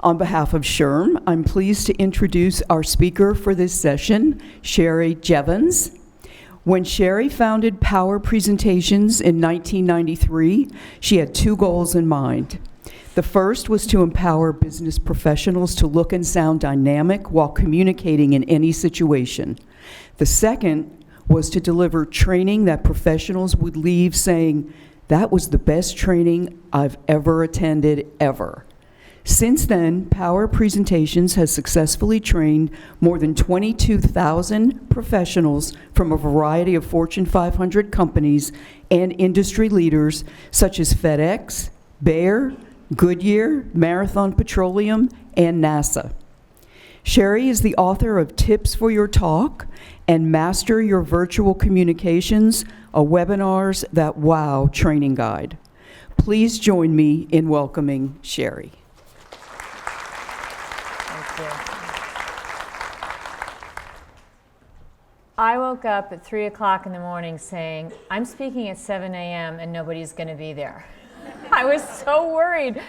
On behalf of SHRM, I'm pleased to introduce our speaker for this session, Sheri Jevons. When Sheri founded Power Presentations in 1993, she had two goals in mind. The first was to empower business professionals to look and sound dynamic while communicating in any situation. The second was to deliver training that professionals would leave saying, "That was the best training I've ever attended, ever." Since then, Power Presentations has successfully trained more than 22,000 professionals from a variety of Fortune 500 companies and industry leaders such as FedEx, Bayer, Goodyear, Marathon Petroleum, and NASA. Sheri is the author of Tips for Your Talk and Master Your Virtual Communications, a Webinars That Wow training guide. Please join me in welcoming Sheri. I woke up at 3 o'clock in the morning saying, I'm speaking at 7 a.m. and nobody's going to be there. I was so worried.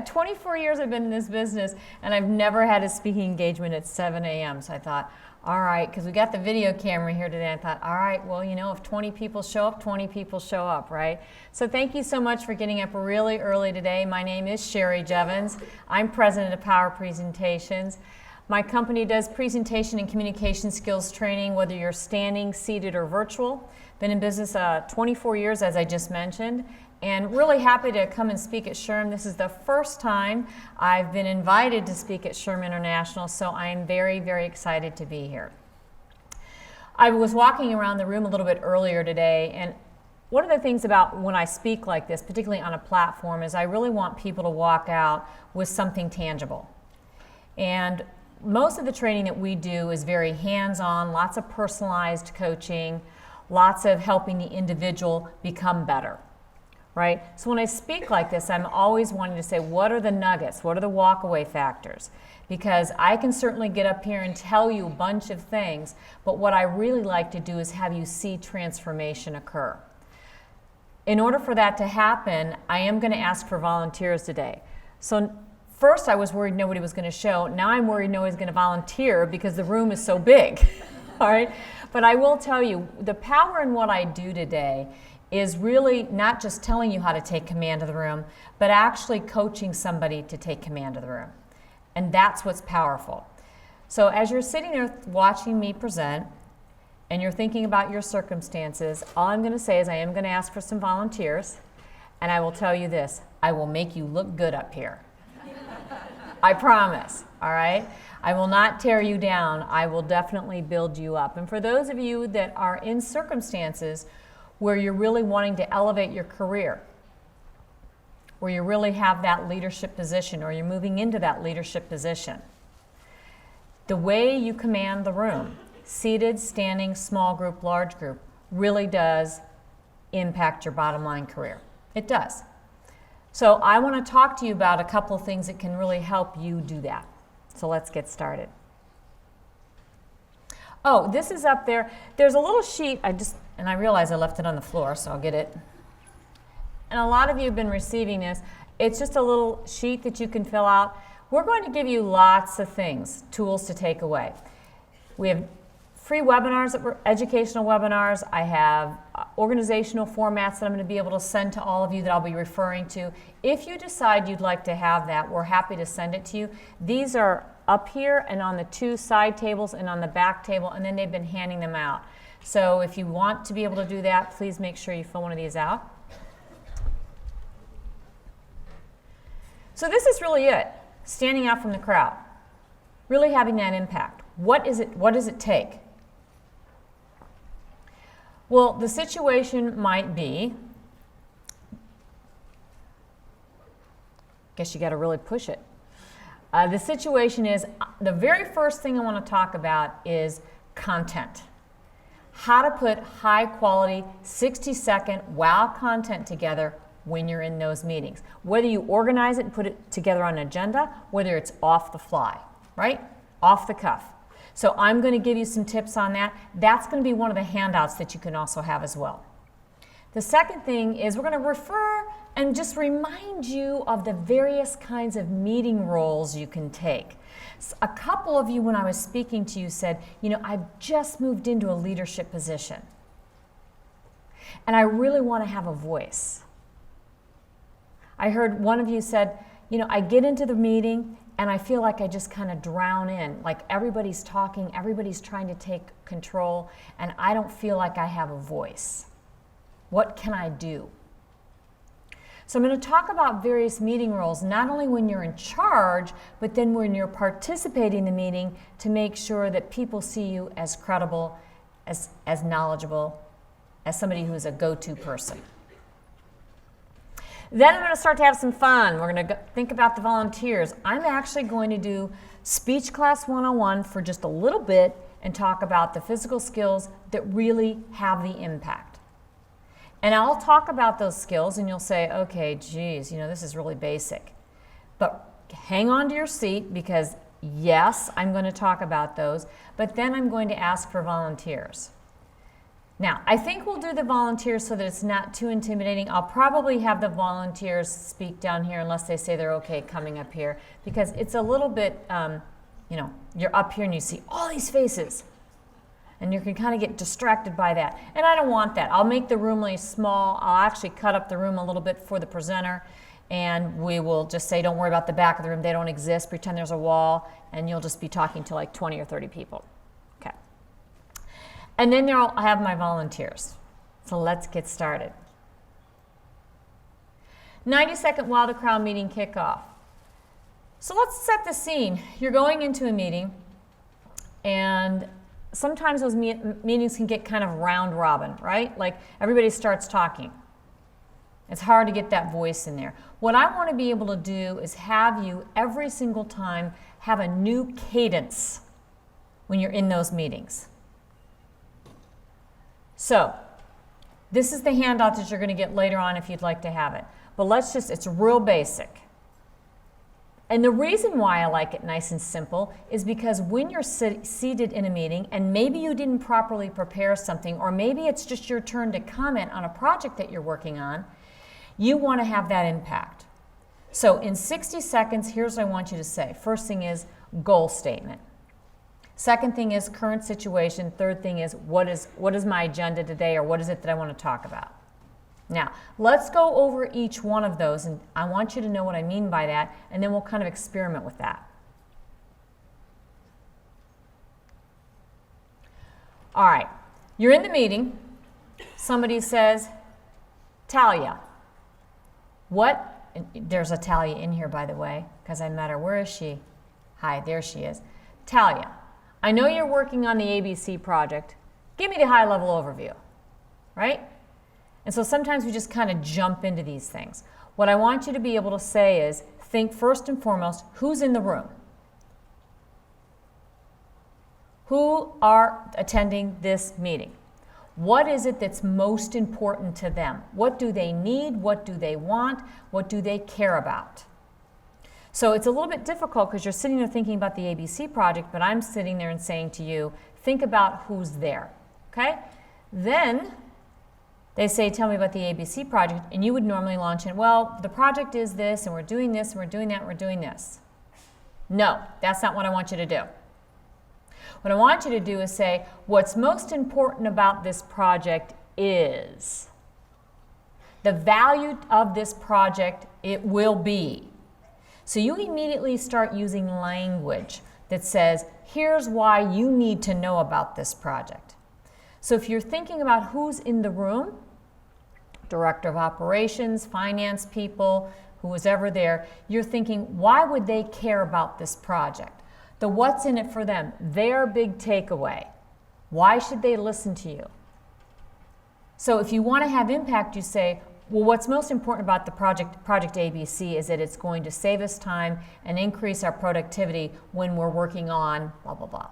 24 years I've been in this business and I've never had a speaking engagement at 7 a.m. So I thought, all right, because we got the video camera here today. I thought, all right, well, you know, if 20 people show up, 20 people show up, right? So thank you so much for getting up really early today. My name is Sheri Jevons. I'm president of Power Presentations. My company does presentation and communication skills training, whether you're standing, seated, or virtual. Been in business 24 years, as I just mentioned, and really happy to come and speak at SHRM. This is the first time I've been invited to speak at SHRM International, so I am very excited to be here. I was walking around the room a little bit earlier today, and one of the things about when I speak like this, particularly on a platform, is I really want people to walk out with something tangible. And most of the training that we do is very hands-on, lots of personalized coaching, lots of helping the individual become better, right? So when I speak like this, I'm always wanting to say, what are the nuggets? What are the walk-away factors? Because I can certainly get up here and tell you a bunch of things, but what I really like to do is have you see transformation occur. In order for that to happen, I am going to ask for volunteers today. So first, I was worried nobody was going to show. Now I'm worried nobody's going to volunteer because the room is so big, all right? But I will tell you, the power in what I do today is really not just telling you how to take command of the room, but actually coaching somebody to take command of the room. And that's what's powerful. So as you're sitting there watching me present, and you're thinking about your circumstances, all I'm going to say is I am going to ask for some volunteers, and I will tell you this, I will make you look good up here. I promise, all right? I will not tear you down. I will definitely build you up. And for those of you that are in circumstances where you're really wanting to elevate your career, where you really have that leadership position or you're moving into that leadership position, the way you command the room, seated, standing, small group, large group, really does impact your bottom line career. It does. So I want to talk to you about a couple of things that can really help you do that. So let's get started. Oh, this is up there. There's a little sheet, and I realize I left it on the floor, so I'll get it. And a lot of you have been receiving this. It's just a little sheet that you can fill out. We're going to give you lots of things, tools to take away. We have free webinars, educational webinars. I have organizational formats that I'm going to be able to send to all of you that I'll be referring to. If you decide you'd like to have that, we're happy to send it to you. These are up here and on the two side tables and on the back table, and then they've been handing them out. So if you want to be able to do that, please make sure you fill one of these out. So this is really it, standing out from the crowd, really having that impact. What does it take? Well, the situation might be, guess you got to really push it. The situation is, the very first thing I want to talk about is content. How to put high quality, 60-second wow content together when you're in those meetings. Whether you organize it and put it together on an agenda, whether it's off the fly, right? Off the cuff. So I'm going to give you some tips on that. That's going to be one of the handouts that you can also have as well. The second thing is we're going to refer and just remind you of the various kinds of meeting roles you can take. A couple of you, when I was speaking to you, said, I've just moved into a leadership position, and I really want to have a voice. I heard one of you said, I get into the meeting and I feel like I just kind of drown in, like everybody's talking, everybody's trying to take control, and I don't feel like I have a voice. What can I do? So I'm going to talk about various meeting roles, not only when you're in charge, but then when you're participating in the meeting, to make sure that people see you as credible, as knowledgeable, as somebody who is a go-to person. Then I'm going to start to have some fun. We're going to think about the volunteers. I'm actually going to do Speech Class 101 for just a little bit and talk about the physical skills that really have the impact. And I'll talk about those skills and you'll say, okay, geez, this is really basic. But hang on to your seat, because yes, I'm going to talk about those, but then I'm going to ask for volunteers. Now, I think we'll do the volunteers so that it's not too intimidating. I'll probably have the volunteers speak down here unless they say they're okay coming up here, because it's a little bit, you're up here and you see all these faces, and you can kind of get distracted by that. And I don't want that. I'll make the room really small. I'll actually cut up the room a little bit for the presenter, and we will just say, don't worry about the back of the room. They don't exist. Pretend there's a wall, and you'll just be talking to like 20 or 30 people. Okay. And then I'll have my volunteers. So let's get started. 90-second while the crowd meeting kickoff. So let's set the scene. You're going into a meeting, and sometimes those meetings can get kind of round robin, right? Like everybody starts talking. It's hard to get that voice in there. What I want to be able to do is have you every single time have a new cadence when you're in those meetings. So this is the handout that you're going to get later on if you'd like to have it. But it's real basic. And the reason why I like it nice and simple is because when you're seated in a meeting and maybe you didn't properly prepare something, or maybe it's just your turn to comment on a project that you're working on, you want to have that impact. So in 60 seconds, here's what I want you to say. First thing is goal statement. Second thing is current situation. Third thing is what is my agenda today, or what is it that I want to talk about? Now, let's go over each one of those, and I want you to know what I mean by that, and then we'll kind of experiment with that. All right, you're in the meeting. Somebody says, Talia, there's a Talia in here, by the way, because I met her. Where is she? Hi, there she is. Talia, I know you're working on the ABC project. Give me the high-level overview, right? And so sometimes we just kind of jump into these things. What I want you to be able to say is, think first and foremost, who's in the room? Who are attending this meeting? What is it that's most important to them? What do they need? What do they want? What do they care about? So it's a little bit difficult because you're sitting there thinking about the ABC project, but I'm sitting there and saying to you, think about who's there, okay? Then they say, tell me about the ABC project, and you would normally launch in, well, the project is this, and we're doing this, and we're doing that, and we're doing this. No, that's not what I want you to do. What I want you to do is say, what's most important about this project is the value of this project, it will be. So you immediately start using language that says, here's why you need to know about this project. So if you're thinking about who's in the room, director of operations, finance people, who was ever there, you're thinking, why would they care about this project? The what's in it for them, their big takeaway. Why should they listen to you? So if you want to have impact, you say, well, what's most important about the project ABC is that it's going to save us time and increase our productivity when we're working on blah, blah, blah.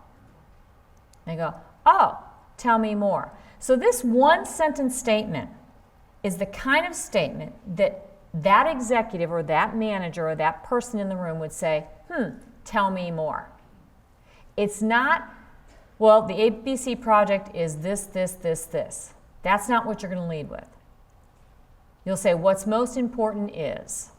And they go, oh, tell me more. So this one sentence statement is the kind of statement that executive or that manager or that person in the room would say, tell me more. It's not, well, the ABC project is this, this, this, this. That's not what you're going to lead with. You'll say, what's most important is.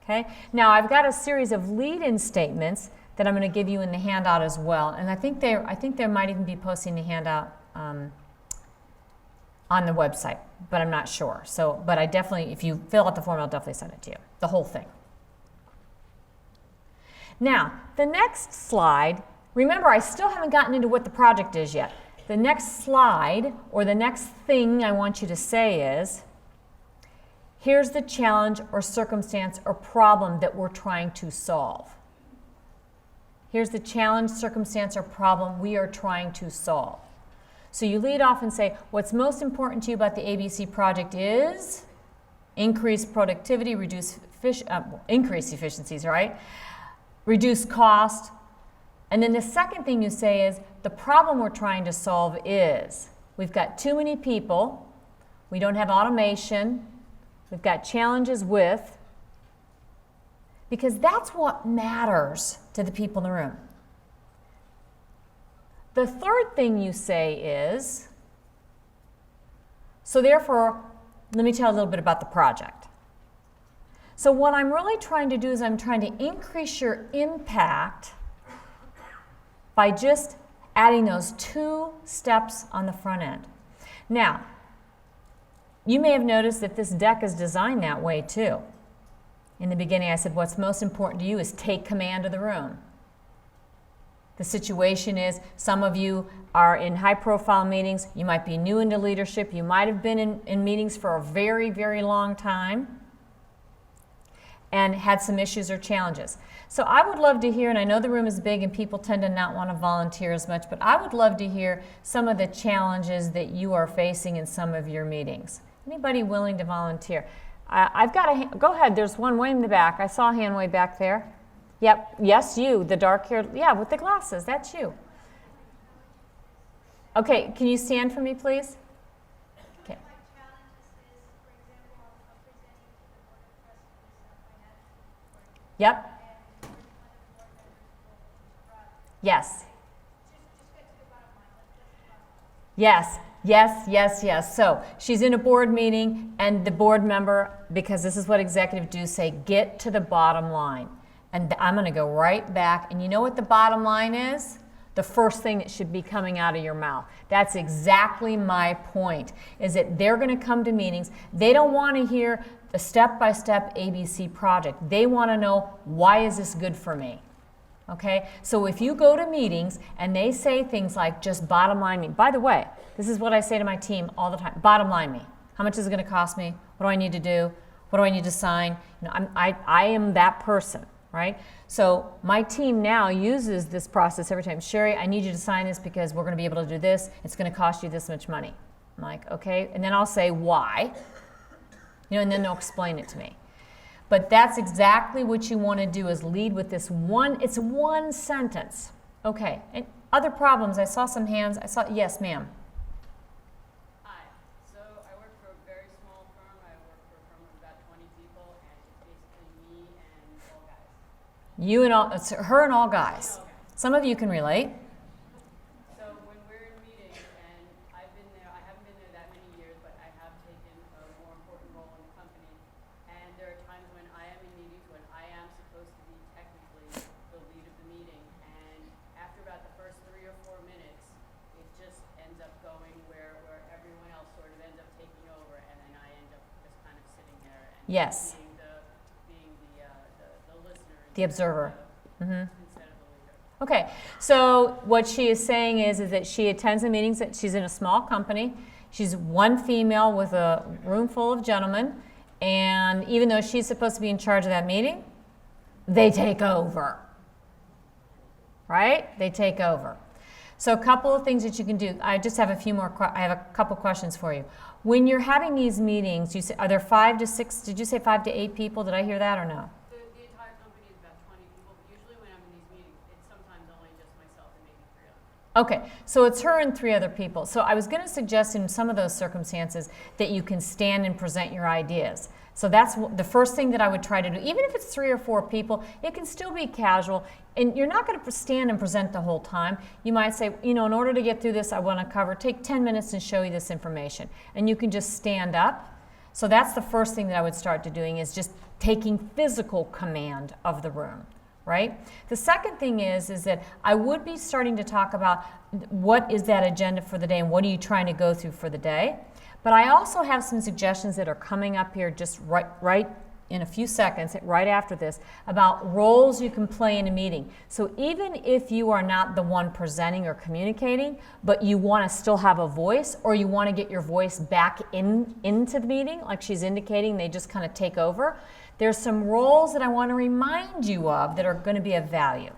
Okay? Now, I've got a series of lead-in statements that I'm going to give you in the handout as well. And I think they might even be posting the handout on the website, but I'm not sure. So, but I definitely, if you fill out the form, I'll definitely send it to you, the whole thing. Now, the next slide, remember, I still haven't gotten into what the project is yet. The next slide, or the next thing I want you to say is, here's the challenge or circumstance or problem that we're trying to solve. Here's the challenge, circumstance, or problem we are trying to solve. So you lead off and say, what's most important to you about the ABC project is increase productivity, increase efficiencies, right? Reduce cost. And then the second thing you say is, the problem we're trying to solve is, we've got too many people, we don't have automation, we've got challenges with, because that's what matters to the people in the room. The third thing you say is, so therefore, let me tell you a little bit about the project. So what I'm really trying to do is I'm trying to increase your impact by just adding those 2 steps on the front end. Now, you may have noticed that this deck is designed that way too. In the beginning, I said, what's most important to you is take command of the room. The situation is, some of you are in high-profile meetings. You might be new into leadership. You might have been in meetings for a very, very long time and had some issues or challenges. So I would love to hear, and I know the room is big and people tend to not want to volunteer as much, but I would love to hear some of the challenges that you are facing in some of your meetings. Anybody willing to volunteer? I've got a, go ahead, there's one way in the back. I saw a hand way back there. Yep, yes, you, the dark hair, yeah, with the glasses, that's you. Okay, can you stand for me, please? Okay. Yep. Yes. Yes, yes, yes, yes. So she's in a board meeting, and the board member, because this is what executives do, say, get to the bottom line. And I'm going to go right back. And you know what the bottom line is? The first thing that should be coming out of your mouth. That's exactly my point, is that they're going to come to meetings. They don't want to hear the step-by-step ABC project. They want to know, why is this good for me? Okay? So if you go to meetings and they say things like, just bottom line me. By the way, this is what I say to my team all the time. Bottom line me. How much is it going to cost me? What do I need to do? What do I need to sign? You know, I am that person. Right? So my team now uses this process every time. Sheri, I need you to sign this because we're going to be able to do this. It's going to cost you this much money. I'm like, okay. And then I'll say why, you know, and then they'll explain it to me. But that's exactly what you want to do, is lead with this one. It's one sentence. Okay. And other problems? I saw some hands. Yes, ma'am. You and all, it's her and all guys. Some of you can relate. So when we're in meetings, and I've been there, I haven't been there that many years, but I have taken a more important role in the company. And there are times when I am in meetings when I am supposed to be technically the lead of the meeting. And after about the first 3 or 4 minutes, it just ends up going where everyone else sort of ends up taking over, and then I end up just kind of sitting there and Yes. being the listener. The observer. Instead of the leader. Okay, so what she is saying is that she attends the meetings, that she's in a small company. She's one female with a room full of gentlemen, and even though she's supposed to be in charge of that meeting, they take over. Right? They take over. So a couple of things that you can do. I just have a few more, I have a couple questions for you. When you're having these meetings, you say, are there 5 to 6, did you say 5 to 8 people? Did I hear that or no? The entire company is about 20 people, but usually when I'm in these meetings, it's sometimes only just myself and maybe 3 others. Okay, so it's her and 3 other people. So I was going to suggest in some of those circumstances that you can stand and present your ideas. So that's the first thing that I would try to do. Even if it's 3 or 4 people, it can still be casual. And you're not going to stand and present the whole time. You might say, you know, in order to get through this, I want to take 10 minutes and show you this information. And you can just stand up. So that's the first thing that I would start to doing, is just taking physical command of the room, right? The second thing is that I would be starting to talk about what is that agenda for the day and what are you trying to go through for the day. But I also have some suggestions that are coming up here just right in a few seconds, right after this, about roles you can play in a meeting. So even if you are not the one presenting or communicating, but you want to still have a voice, or you want to get your voice back into the meeting, like she's indicating, they just kind of take over, there's some roles that I want to remind you of that are going to be of value.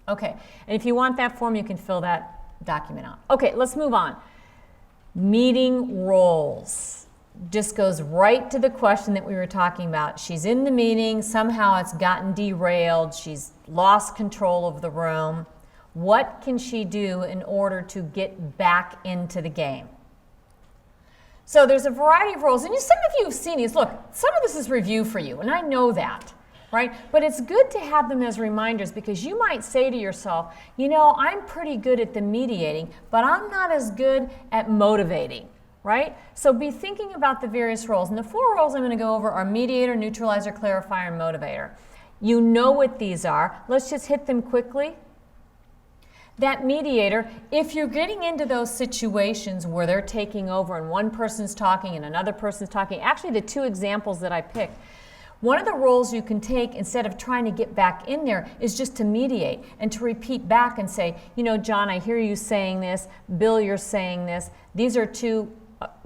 Okay, and if you want that form, you can fill that document out. Okay, let's move on. Meeting roles. Just goes right to the question that we were talking about. She's in the meeting, somehow it's gotten derailed, she's lost control of the room. What can she do in order to get back into the game? So there's a variety of roles, and some of you have seen these. Look, some of this is review for you, and I know that. Right? But it's good to have them as reminders, because you might say to yourself, you know, I'm pretty good at the mediating, but I'm not as good at motivating, right? So be thinking about the various roles. And the 4 roles I'm going to go over are mediator, neutralizer, clarifier, and motivator. You know what these are. Let's just hit them quickly. That mediator, if you're getting into those situations where they're taking over and one person's talking and another person's talking, actually the 2 examples that I picked, one of the roles you can take, instead of trying to get back in there, is just to mediate and to repeat back and say, you know, John, I hear you saying this. Bill, you're saying this. These are 2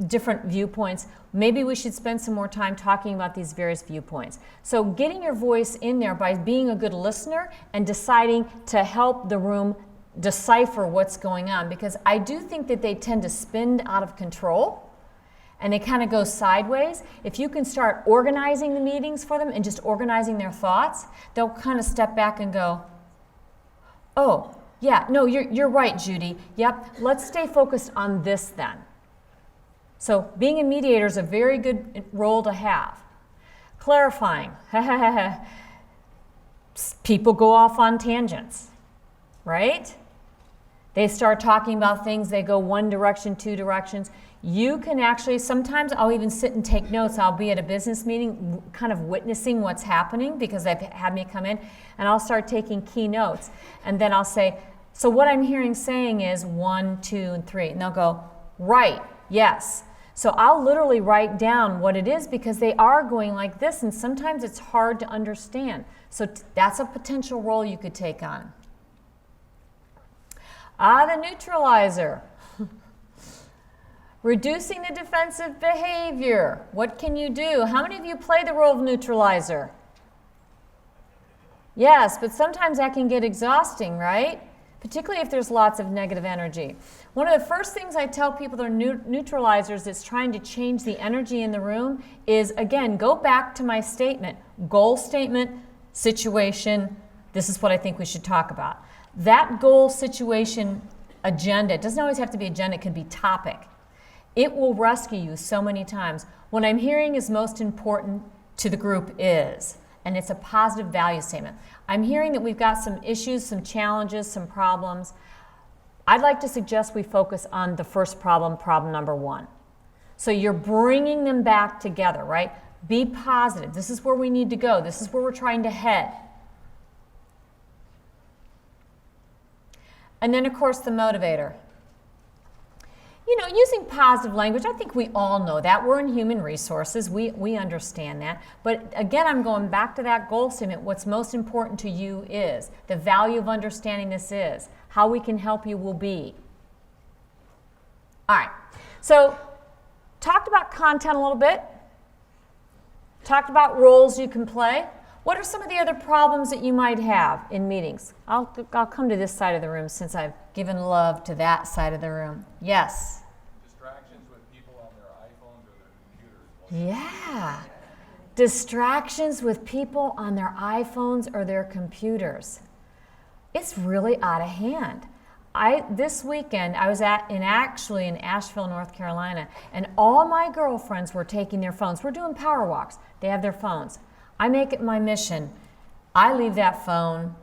different viewpoints. Maybe we should spend some more time talking about these various viewpoints. So getting your voice in there by being a good listener and deciding to help the room decipher what's going on, because I do think that they tend to spin out of control. And they kind of go sideways. If you can start organizing the meetings for them and just organizing their thoughts, they'll kind of step back and go, oh, yeah, no, you're right, Judy. Yep, let's stay focused on this then. So being a mediator is a very good role to have. Clarifying. People go off on tangents, right? They start talking about things, they go one direction, 2 directions. You can actually, sometimes I'll even sit and take notes. I'll be at a business meeting kind of witnessing what's happening, because they've had me come in, and I'll start taking key notes. And then I'll say, so what I'm hearing saying is 1, 2, and 3. And they'll go, right, yes. So I'll literally write down what it is, because they are going like this, and sometimes it's hard to understand. So that's a potential role you could take on. The neutralizer. Reducing the defensive behavior. What can you do? How many of you play the role of neutralizer? Yes, but sometimes that can get exhausting, right? Particularly if there's lots of negative energy. One of the first things I tell people that are neutralizers that's trying to change the energy in the room is, again, go back to my statement. Goal statement, situation, this is what I think we should talk about. That goal, situation, agenda, it doesn't always have to be agenda, it can be topic. It will rescue you so many times. What I'm hearing is most important to the group is, and it's a positive value statement. I'm hearing that we've got some issues, some challenges, some problems. I'd like to suggest we focus on the first problem, problem number 1. So you're bringing them back together, right? Be positive. This is where we need to go. This is where we're trying to head. And then, of course, the motivator. You know, using positive language, I think we all know that. We're in human resources. We understand that. But again, I'm going back to that goal statement. What's most important to you is, the value of understanding this is, how we can help you will be. All right. So, talked about content a little bit. Talked about roles you can play. What are some of the other problems that you might have in meetings? I'll come to this side of the room since I've given love to that side of the room. Yes? Distractions with people on their iPhones or their computers. Yeah. Distractions with people on their iPhones or their computers. It's really out of hand. This weekend, I was actually in Asheville, North Carolina, and all my girlfriends were taking their phones. We're doing power walks. They have their phones. I make it my mission. I leave that phone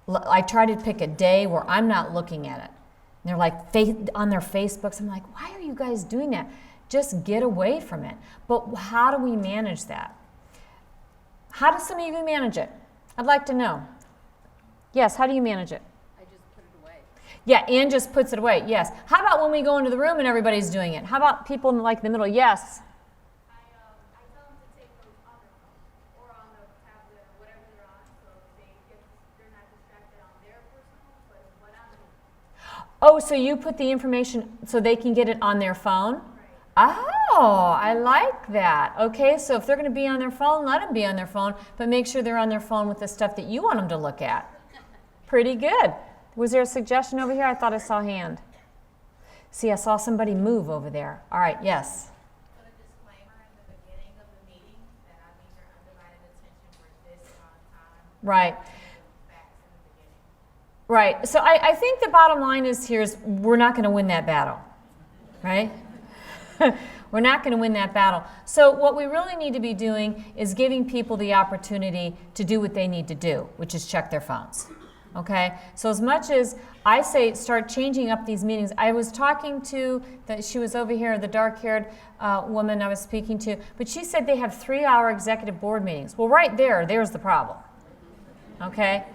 I try to pick a day where I'm not looking at it. And they're like on their Facebooks. I'm like, why are you guys doing that? Just get away from it. But how do we manage that? How do some of you manage it? I'd like to know. Yes, how do you manage it? I just put it away. Yeah, Ann just puts it away. Yes. How about when we go into the room and everybody's doing it? How about people in like the middle? Yes. I tell them to take those on their phone or on the tablet or whatever they're on, so they're not distracted on their personal, but what I'm doing. Oh, so you put the information so they can get it on their phone? Oh, I like that. Okay, so if they're going to be on their phone, let them be on their phone, but make sure they're on their phone with the stuff that you want them to look at. Pretty good. Was there a suggestion over here? I thought I saw a hand. See, I saw somebody move over there. All right, yes. Put a disclaimer in the beginning of the meeting that I need your undivided attention for this amount of time. Right. Facts in the beginning. Right. So I think the bottom line is we're not going to win that battle, right? We're not going to win that battle. So what we really need to be doing is giving people the opportunity to do what they need to do, which is check their phones. Okay? So as much as I say start changing up these meetings, I was talking to, she was over here, the dark-haired woman I was speaking to, but she said they have 3-hour executive board meetings. Well, right there's the problem. Okay?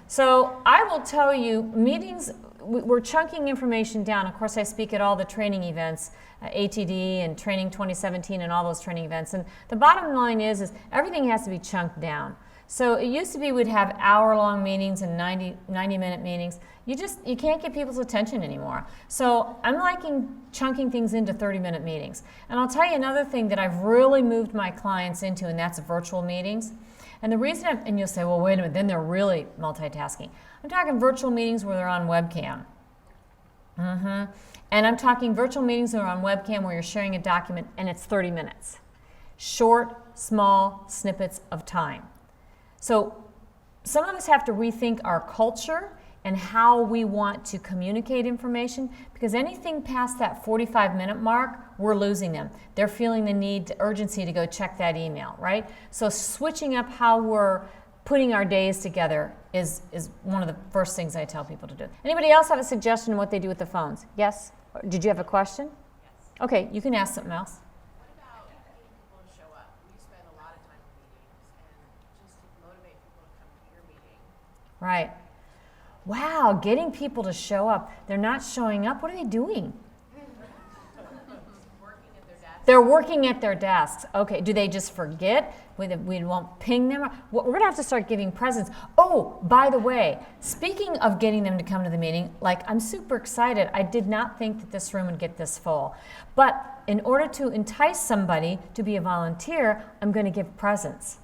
So I will tell you, meetings, we're chunking information down. Of course, I speak at all the training events, ATD and Training 2017 and all those training events. And the bottom line is everything has to be chunked down. So it used to be we'd have hour-long meetings and 90-minute meetings. You can't get people's attention anymore. So I'm liking chunking things into 30-minute meetings. And I'll tell you another thing that I've really moved my clients into, and that's virtual meetings. And the reason, and you'll say, well, wait a minute, then they're really multitasking. I'm talking virtual meetings where they're on webcam. And I'm talking virtual meetings that are on webcam where you're sharing a document and it's 30 minutes. Short, small snippets of time. So some of us have to rethink our culture and how we want to communicate information, because anything past that 45-minute mark, we're losing them. They're feeling the need, the urgency to go check that email, right? So switching up how we're putting our days together is one of the first things I tell people to do. Anybody else have a suggestion on what they do with the phones? Yes? Did you have a question? Yes. Okay, you can ask something else. What about getting people to show up? We spend a lot of time in meetings, and just to motivate people to come to your meeting. Right. Wow, getting people to show up. They're not showing up. What are they doing? Working at their desk. They're working at their desks. Okay, do they just forget? We won't ping them. We're going to have to start giving presents. Oh, by the way, speaking of getting them to come to the meeting, like I'm super excited. I did not think that this room would get this full. But in order to entice somebody to be a volunteer, I'm going to give presents.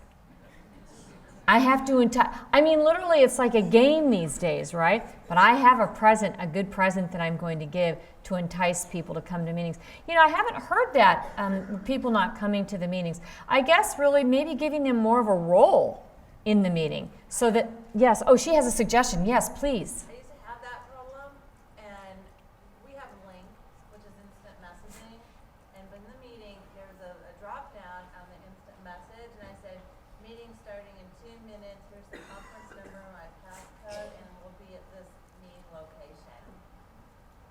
I have to literally it's like a game these days, right? But I have a present, a good present that I'm going to give to entice people to come to meetings. I haven't heard that, people not coming to the meetings. I guess really maybe giving them more of a role in the meeting so that, yes, oh, she has a suggestion. Yes, please. I used to have that problem, and we have a link, which is instant messaging. And in the meeting, there's a drop down on the instant message, and I said, meeting starting in 2 minutes. Here's the conference number, my passcode, and we'll be at this meeting location.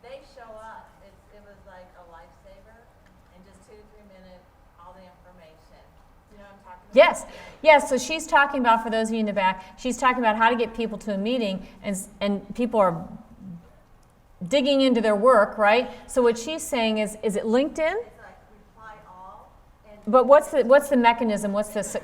They show up. It was like a lifesaver, and just 2 to 3 minutes, all the information. You know what I'm talking about? Yes, yes. So she's talking about, for those of you in the back, she's talking about how to get people to a meeting, and people are digging into their work, right? So what she's saying is it LinkedIn? It's like reply all. And But what's the mechanism? What's the?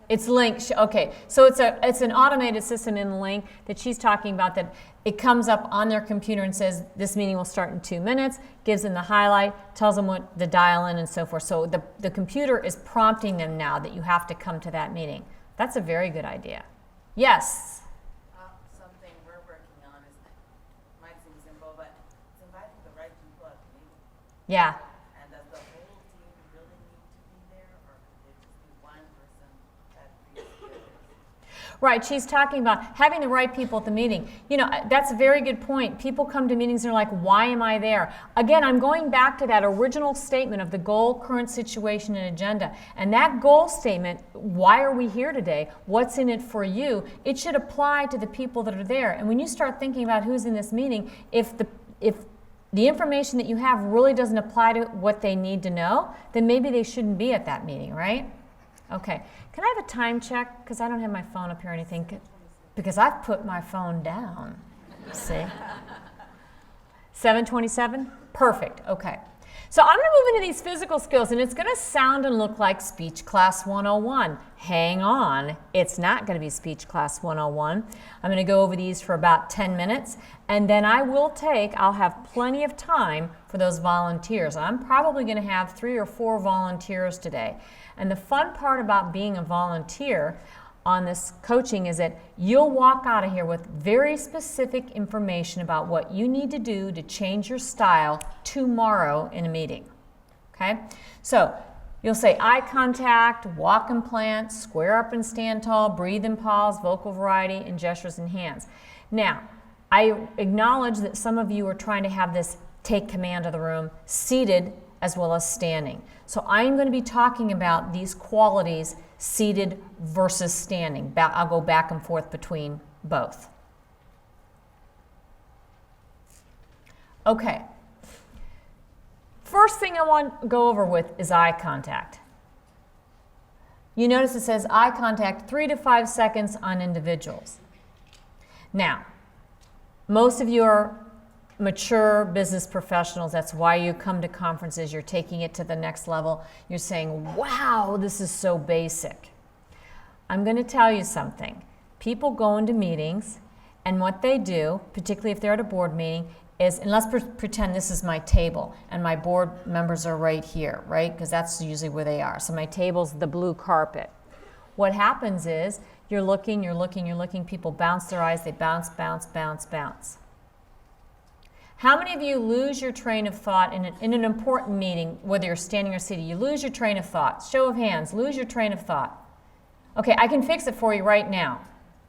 It's linked. Okay, so it's an automated system in the link that she's talking about, that it comes up on their computer and says this meeting will start in 2 minutes, gives them the highlight, tells them what the dial in and so forth. So the computer is prompting them now that you have to come to that meeting. That's a very good idea. Yes. Something we're working on is, might seem simple, but it's inviting the right people at the meeting. Yeah. And does the whole team really need to be there, or could it just be one person that creates the others? Right, she's talking about having the right people at the meeting. You know, that's a very good point. People come to meetings and they're like, why am I there? Again, I'm going back to that original statement of the goal, current situation, and agenda. And that goal statement, why are we here today? What's in it for you? It should apply to the people that are there. And when you start thinking about who's in this meeting, if the information that you have really doesn't apply to what they need to know, then maybe they shouldn't be at that meeting, right? Okay. Can I have a time check? Because I don't have my phone up here or anything. Because I've put my phone down. See? 7:27? Perfect. Okay. So I'm going to move into these physical skills, and it's going to sound and look like Speech Class 101. Hang on. It's not going to be Speech Class 101. I'm going to go over these for about 10 minutes, and then I'll have plenty of time for those volunteers. I'm probably going to have 3 or 4 volunteers today. And the fun part about being a volunteer on this coaching is that you'll walk out of here with very specific information about what you need to do to change your style tomorrow in a meeting. Okay? So you'll say eye contact, walk and plant, square up and stand tall, breathe and pause, vocal variety, and gestures and hands. Now, I acknowledge that some of you are trying to have this take command of the room seated as well as standing. So I'm going to be talking about these qualities seated versus standing. I'll go back and forth between both. Okay. First thing I want to go over with is eye contact. You notice it says eye contact 3 to 5 seconds on individuals. Now, most of you are mature business professionals. That's why you come to conferences. You're taking it to the next level. You're saying, wow, this is so basic. I'm going to tell you something. People go into meetings, and what they do, particularly if they're at a board meeting, is, and let's pretend this is my table, and my board members are right here, right? Because that's usually where they are. So my table's the blue carpet. What happens is, you're looking, people bounce their eyes, they bounce, bounce, bounce, bounce. How many of you lose your train of thought in an important meeting, whether you're standing or seated? You lose your train of thought. Show of hands, lose your train of thought. Okay, I can fix it for you right now.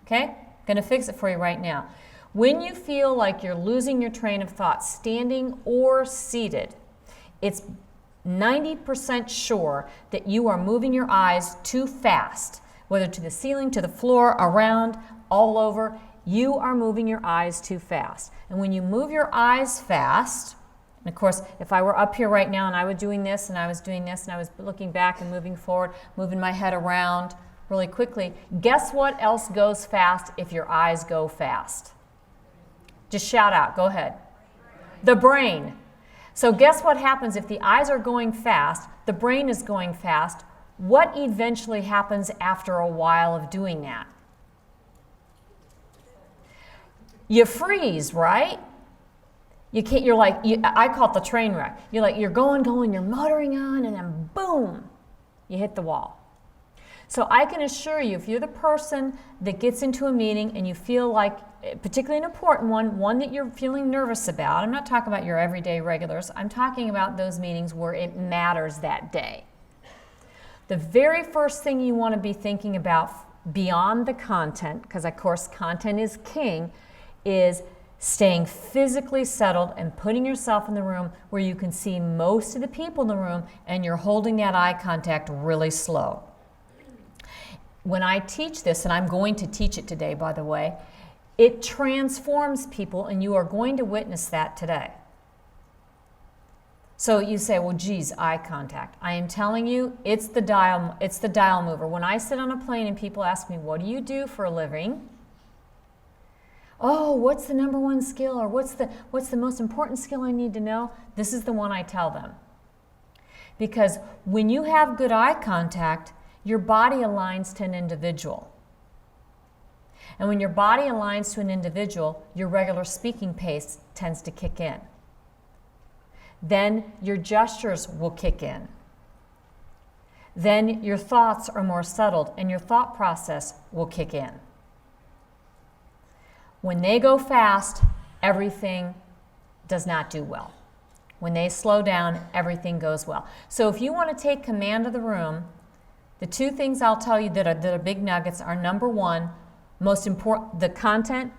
Okay? Going to fix it for you right now. When you feel like you're losing your train of thought, standing or seated, it's 90% sure that you are moving your eyes too fast, whether to the ceiling, to the floor, around, all over. You are moving your eyes too fast. And when you move your eyes fast, and of course, if I were up here right now and I was doing this and I was doing this and I was looking back and moving forward, moving my head around really quickly, guess what else goes fast if your eyes go fast? Just shout out, go ahead. The brain. So guess what happens if the eyes are going fast, the brain is going fast, what eventually happens after a while of doing that? You freeze, right? You can't, I call it the train wreck. You're going, you're motoring on, and then boom, you hit the wall. So I can assure you, if you're the person that gets into a meeting and you feel like, particularly an important one that you're feeling nervous about, I'm not talking about your everyday regulars, I'm talking about those meetings where it matters that day. The very first thing you want to be thinking about beyond the content, because of course content is king, is staying physically settled and putting yourself in the room where you can see most of the people in the room and you're holding that eye contact really slow. When I teach this, and I'm going to teach it today, by the way, it transforms people, and you are going to witness that today. So you say, well, geez, eye contact. I am telling you, it's the dial mover. When I sit on a plane and people ask me, what do you do for a living? Oh, what's the number one skill, or what's the most important skill I need to know? This is the one I tell them. Because when you have good eye contact, your body aligns to an individual. And when your body aligns to an individual, your regular speaking pace tends to kick in. Then your gestures will kick in. Then your thoughts are more settled and your thought process will kick in. When they go fast, everything does not do well. When they slow down, everything goes well. So if you want to take command of the room, the two things I'll tell you that are big nuggets are, number one, Most important, the content,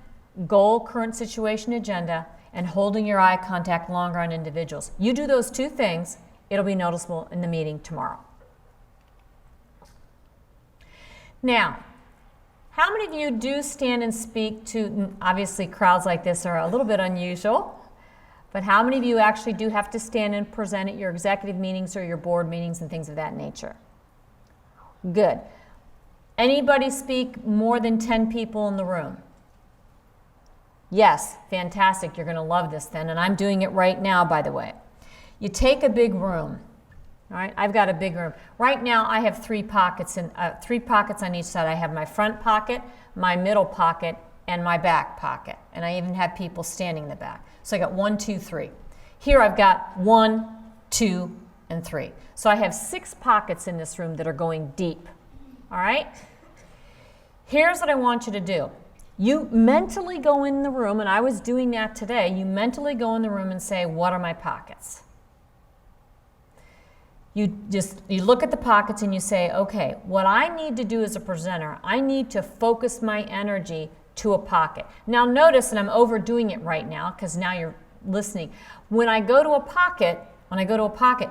goal, current situation, agenda, and holding your eye contact longer on individuals. You do those 2 things, it'll be noticeable in the meeting tomorrow. Now, how many of you do stand and speak to, obviously crowds like this are a little bit unusual, but how many of you actually do have to stand and present at your executive meetings or your board meetings and things of that nature? Good. Anybody speak more than 10 people in the room? Yes, fantastic. You're going to love this then, and I'm doing it right now, by the way. You take a big room. All right, I've got a big room. Right now, I have 3 pockets on each side. I have my front pocket, my middle pocket, and my back pocket. And I even have people standing in the back. So I got 1, 2, 3. Here I've got 1, 2, and 3. So I have 6 pockets in this room that are going deep. All right? Here's what I want you to do. You mentally go in the room, and I was doing that today. You mentally go in the room and say, what are my pockets? You look at the pockets and you say, okay, what I need to do as a presenter, I need to focus my energy to a pocket. Now notice, and I'm overdoing it right now because now you're listening. When I go to a pocket,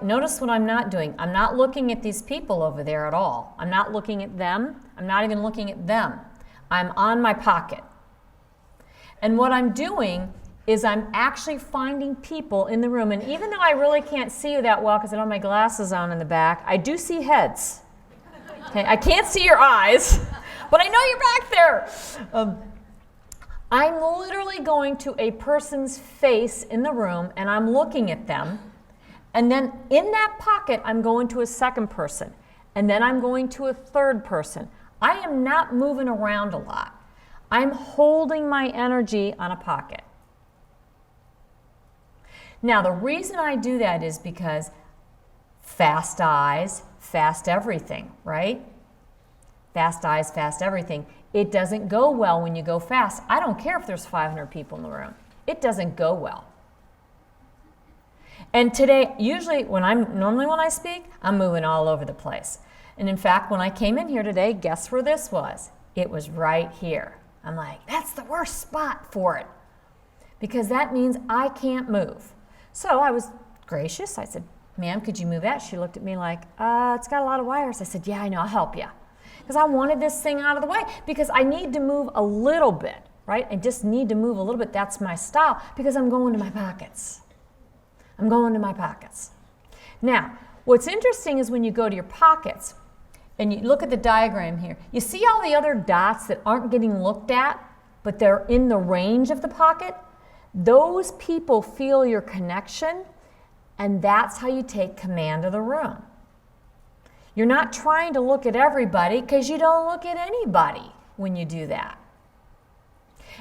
notice what I'm not doing. I'm not looking at these people over there at all. I'm not looking at them. I'm not even looking at them. I'm on my pocket. And what I'm doing is I'm actually finding people in the room. And even though I really can't see you that well because I don't have my glasses on in the back, I do see heads. Okay, I can't see your eyes, but I know you're back there. I'm literally going to a person's face in the room and I'm looking at them. And then in that pocket, I'm going to a second person. And then I'm going to a third person. I am not moving around a lot. I'm holding my energy on a pocket. Now, the reason I do that is because fast eyes, fast everything, right? Fast eyes, fast everything. It doesn't go well when you go fast. I don't care if there's 500 people in the room. It doesn't go well. And today, normally when I speak, I'm moving all over the place. And in fact, when I came in here today, guess where this was? It was right here. I'm like, that's the worst spot for it. Because that means I can't move. So I was gracious. I said, ma'am, could you move that? She looked at me like, it's got a lot of wires. I said, yeah, I know, I'll help you. Because I wanted this thing out of the way because I need to move a little bit, right? I just need to move a little bit. That's my style because I'm going to my pockets. I'm going to my pockets. Now, what's interesting is when you go to your pockets and you look at the diagram here, you see all the other dots that aren't getting looked at, but they're in the range of the pocket? Those people feel your connection, and that's how you take command of the room. You're not trying to look at everybody because you don't look at anybody when you do that.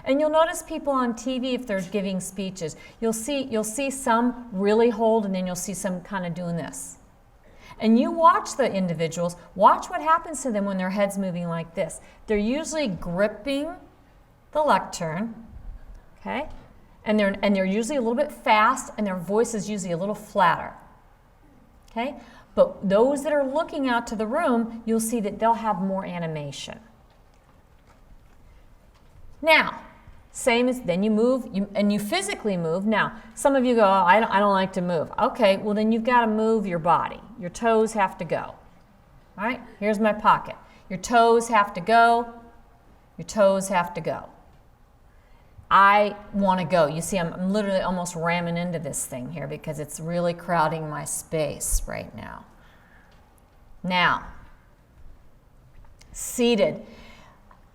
And you'll notice people on TV, if they're giving speeches, you'll see some really hold, and then you'll see some kind of doing this. And you watch the individuals, watch what happens to them when their head's moving like this. They're usually gripping the lectern, okay? And they're usually a little bit fast, and their voice is usually a little flatter, okay? But those that are looking out to the room, you'll see that they'll have more animation. Now, same as then you move, and you physically move. Now, some of you go, oh, I don't like to move. Okay, well then you've got to move your body. Your toes have to go. All right, here's my pocket. Your toes have to go. Your toes have to go. I want to go. You see, I'm literally almost ramming into this thing here because it's really crowding my space right now. Now, seated.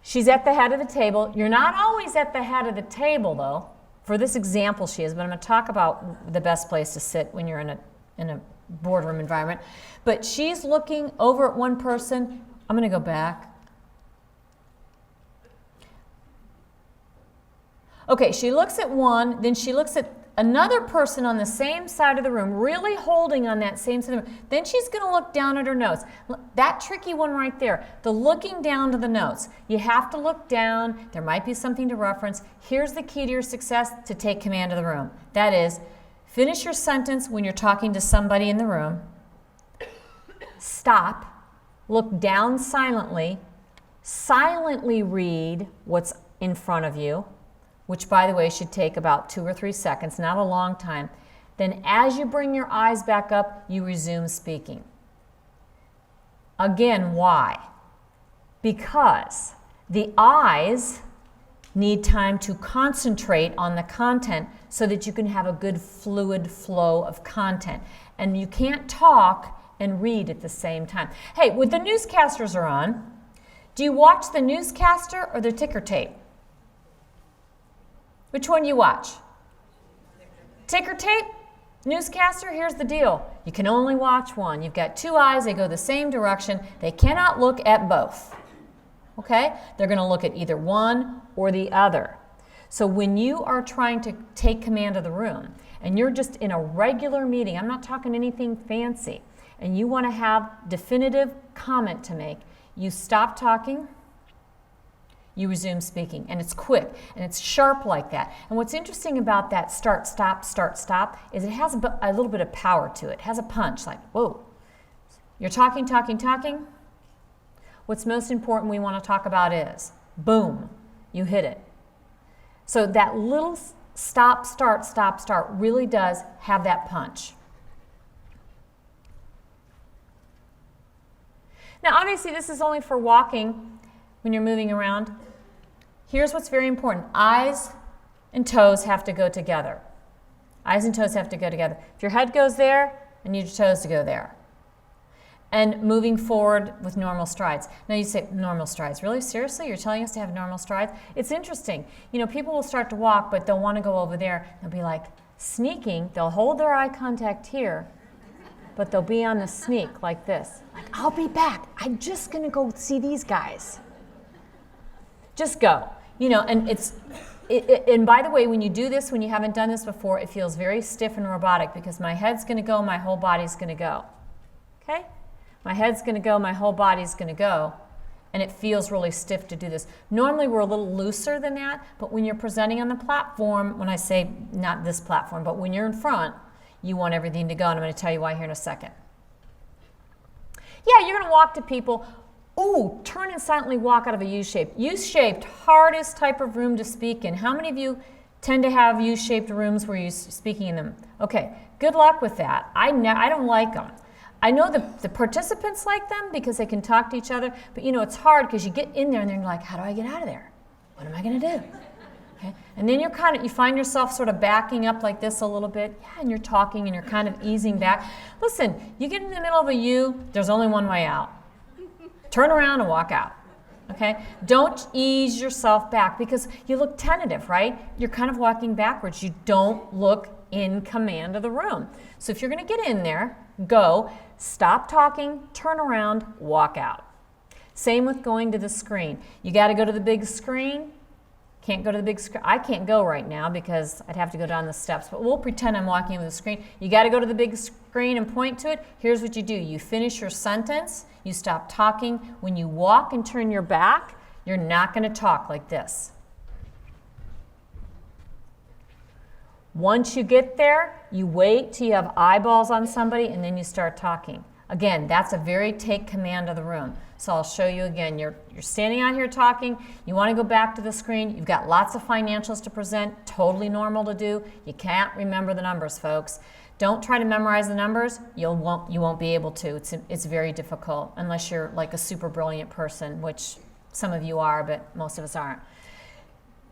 She's at the head of the table. You're not always at the head of the table, though. For this example, she is, but I'm going to talk about the best place to sit when you're in a boardroom environment. But she's looking over at one person. I'm going to go back. Okay, she looks at one, then she looks at another person on the same side of the room, really holding on that same side of the room. Then she's going to look down at her notes. That tricky one right there, the looking down to the notes. You have to look down. There might be something to reference. Here's the key to your success to take command of the room. That is, finish your sentence when you're talking to somebody in the room. Stop. Look down silently. silently read what's in front of you, which by the way should take about 2 or 3 seconds, not a long time. Then as you bring your eyes back up, you resume speaking. Again, why? Because the eyes need time to concentrate on the content so that you can have a good fluid flow of content. And you can't talk and read at the same time. Hey, when the newscasters are on, do you watch the newscaster or the ticker tape? Which one do you watch? Ticker tape? Newscaster? Here's the deal. You can only watch one. You've got 2 eyes, they go the same direction. They cannot look at both. Okay? They're going to look at either one or the other. So when you are trying to take command of the room and you're just in a regular meeting, I'm not talking anything fancy, and you want to have definitive comment to make, you stop talking, you resume speaking, and it's quick and it's sharp like that. And what's interesting about that start, stop is it has a little bit of power to it. It has a punch, like, whoa. You're talking. What's most important we want to talk about is, boom, you hit it. So that little stop, start really does have that punch. Now, obviously, this is only for walking when you're moving around. Here's what's very important. Eyes and toes have to go together. Eyes and toes have to go together. If your head goes there, I need your toes to go there. And moving forward with normal strides. Now you say, normal strides. Really? Seriously? You're telling us to have normal strides? It's interesting. You know, people will start to walk, but they'll want to go over there. They'll be like sneaking. They'll hold their eye contact here, but they'll be on the sneak like this. Like, I'll be back. I'm just going to go see these guys. Just go. You know, and and by the way, when you do this, when you haven't done this before, it feels very stiff and robotic because my head's going to go, my whole body's going to go. Okay? My head's going to go, my whole body's going to go, and it feels really stiff to do this. Normally we're a little looser than that, but when you're presenting on the platform, when I say not this platform, but when you're in front, you want everything to go, and I'm going to tell you why here in a second. Yeah, you're going to walk to people. Ooh, turn and silently walk out of a U-shape. U-shaped, hardest type of room to speak in. How many of you tend to have U-shaped rooms where you're speaking in them? Okay, good luck with that. I don't like them. I know the participants like them because they can talk to each other, but you know, it's hard because you get in there and then you're like, how do I get out of there? What am I going to do? Okay? And then you find yourself sort of backing up like this a little bit, yeah, and you're talking and you're kind of easing back. Listen, you get in the middle of a U, there's only one way out. Turn around and walk out. Okay? Don't ease yourself back because you look tentative, right? You're kind of walking backwards. You don't look in command of the room. So if you're going to get in there, go, stop talking, turn around, walk out. Same with going to the screen. You got to go to the big screen. Can't go to the big screen. I can't go right now because I'd have to go down the steps, but we'll pretend I'm walking over the screen. You got to go to the big screen and point to it. Here's what you do. You finish your sentence. You stop talking. When you walk and turn your back, you're not going to talk like this. Once you get there, you wait till you have eyeballs on somebody and then you start talking. Again, that's a very take command of the room. So I'll show you again. You're standing out here talking. You want to go back to the screen. You've got lots of financials to present. Totally normal to do. You can't remember the numbers, folks. Don't try to memorize the numbers. You won't be able to. It's very difficult unless you're like a super brilliant person, which some of you are, but most of us aren't.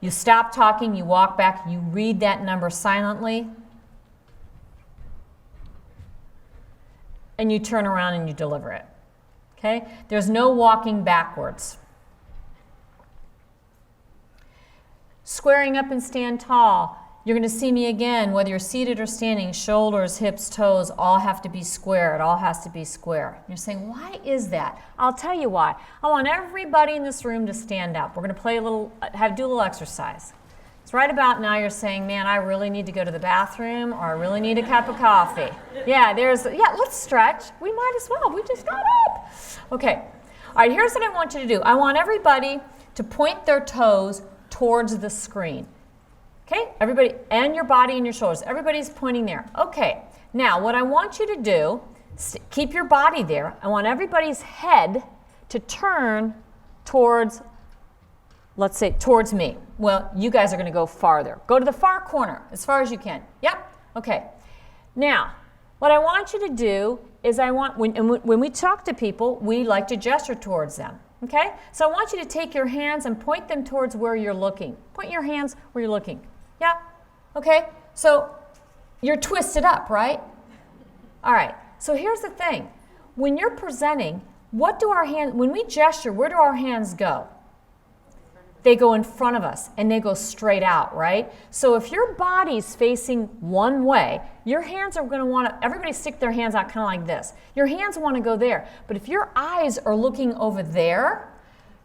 You stop talking. You walk back. You read that number silently. And you turn around and you deliver it. Okay? There's no walking backwards. Squaring up and stand tall. You're going to see me again, whether you're seated or standing, shoulders, hips, toes, all have to be square. It all has to be square. You're saying, why is that? I'll tell you why. I want everybody in this room to stand up. We're going to play do a little exercise. It's right about now you're saying, man, I really need to go to the bathroom, or I really need a cup of coffee. Yeah, let's stretch. We might as well. We just got up. Okay. All right, here's what I want you to do. I want everybody to point their toes towards the screen. Okay, everybody, and your body and your shoulders. Everybody's pointing there. Okay, now what I want you to do, keep your body there. I want everybody's head to turn towards, let's say, towards me. Well, you guys are going to go farther. Go to the far corner, as far as you can. Yep? Okay. Now, what I want you to do is when we talk to people, we like to gesture towards them. Okay? So I want you to take your hands and point them towards where you're looking. Point your hands where you're looking. Yeah? Okay? So you're twisted up, right? All right. So here's the thing. When you're presenting, when we gesture, where do our hands go? They go in front of us and they go straight out, right? So if your body's facing one way, your hands are going to want to, everybody stick their hands out kind of like this. Your hands want to go there. But if your eyes are looking over there,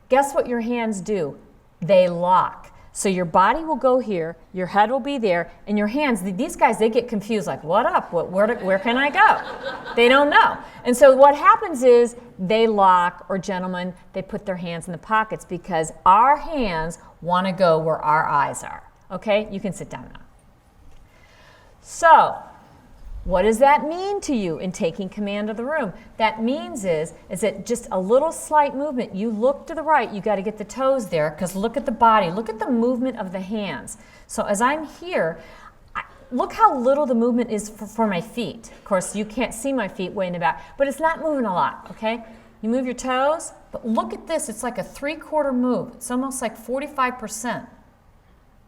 guess what your hands do? They lock. So your body will go here, your head will be there, and your hands, these guys, they get confused, like, what up? Where can I go? They don't know. And so what happens is they lock, or gentlemen, they put their hands in the pockets because our hands want to go where our eyes are. Okay? You can sit down now. So, what does that mean to you in taking command of the room? That means is that just a little slight movement. You look to the right, you got to get the toes there, because look at the body, look at the movement of the hands. So as I'm here, look how little the movement is for my feet. Of course, you can't see my feet way in the back, but it's not moving a lot, okay? You move your toes, but look at this, it's like a 3/4 move. It's almost like 45%,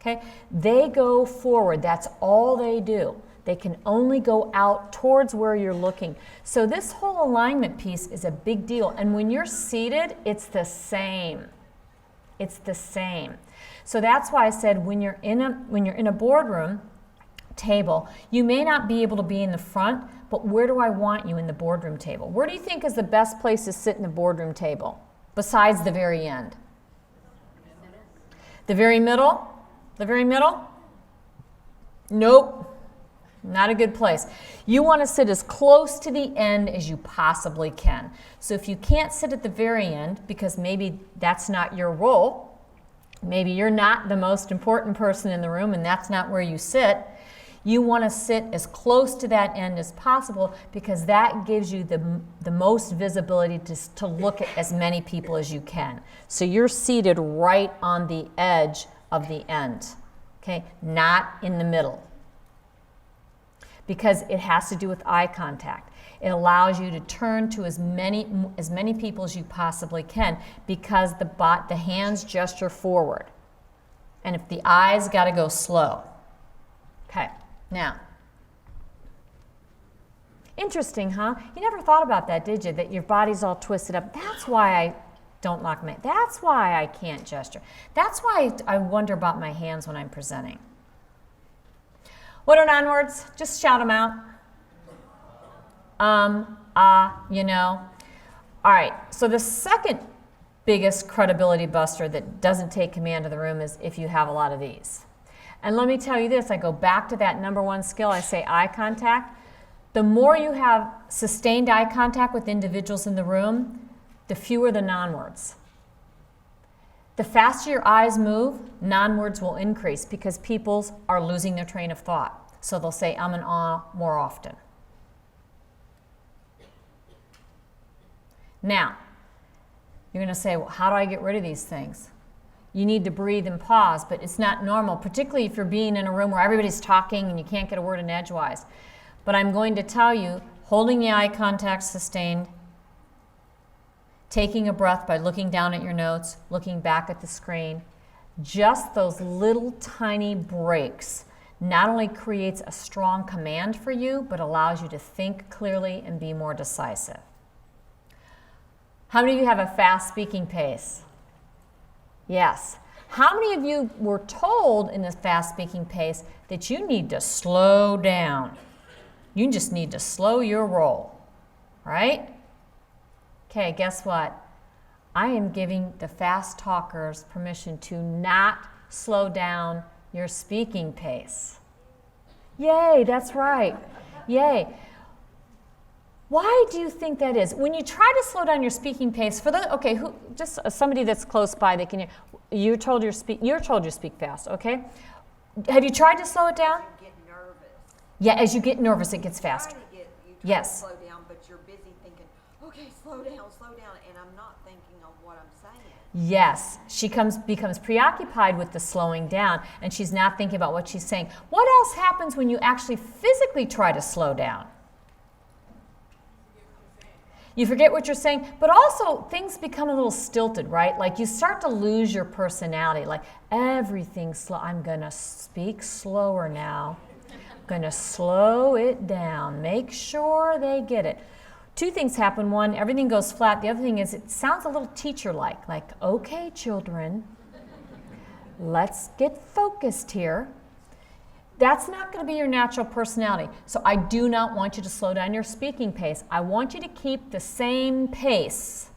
okay? They go forward, that's all they do. They can only go out towards where you're looking. So this whole alignment piece is a big deal. And when you're seated, it's the same. It's the same. So that's why I said when you're in a boardroom table, you may not be able to be in the front, but where do I want you in the boardroom table? Where do you think is the best place to sit in the boardroom table besides the very end? The very middle? The very middle? Nope. Not a good place. You want to sit as close to the end as you possibly can. So if you can't sit at the very end, because maybe that's not your role, maybe you're not the most important person in the room and that's not where you sit, you want to sit as close to that end as possible because that gives you the most visibility to look at as many people as you can. So you're seated right on the edge of the end, okay? Not in the middle. Because it has to do with eye contact. It allows you to turn to as many people as you possibly can because the hands gesture forward. And if the eyes got to go slow. Okay, now. Interesting, huh? You never thought about that, did you? That your body's all twisted up. That's why I don't lock my, that's why I can't gesture. That's why I wonder about my hands when I'm presenting. What are non-words? Just shout them out. You know. All right, so the second biggest credibility buster that doesn't take command of the room is if you have a lot of these. And let me tell you this, I go back to that number one skill, I say eye contact. The more you have sustained eye contact with individuals in the room, the fewer the non-words. The faster your eyes move, non-words will increase because people are losing their train of thought. So they'll say and more often. Now, you're going to say, well, how do I get rid of these things? You need to breathe and pause, but it's not normal, particularly if you're being in a room where everybody's talking and you can't get a word in edgewise. But I'm going to tell you, holding the eye contact sustained, taking a breath by looking down at your notes, looking back at the screen, just those little tiny breaks not only creates a strong command for you, but allows you to think clearly and be more decisive. How many of you have a fast speaking pace? Yes. How many of you were told in this fast speaking pace that you need to slow down? You just need to slow your roll, right? Okay, guess what? I am giving the fast talkers permission to not slow down your speaking pace. Yay, that's right. Yay. Why do you think that is? When you try to slow down your speaking pace, just somebody that's close by, they can hear. You're told you speak fast, okay? Have you tried to slow it down? Get nervous. Yeah, as you get nervous, it gets faster. You try Yes. to slow down, but you're busy thinking, okay, slow down, and I'm not thinking of what I'm saying. Yes, she becomes preoccupied with the slowing down, and she's not thinking about what she's saying. What else happens when you actually physically try to slow down? You forget what you're saying, but also things become a little stilted, right? Like you start to lose your personality, like everything's slow. I'm going to speak slower now. I'm going to slow it down. Make sure they get it. Two things happen. One, everything goes flat. The other thing is it sounds a little teacher-like, like, okay, children, let's get focused here. That's not going to be your natural personality. So I do not want you to slow down your speaking pace. I want you to keep the same pace.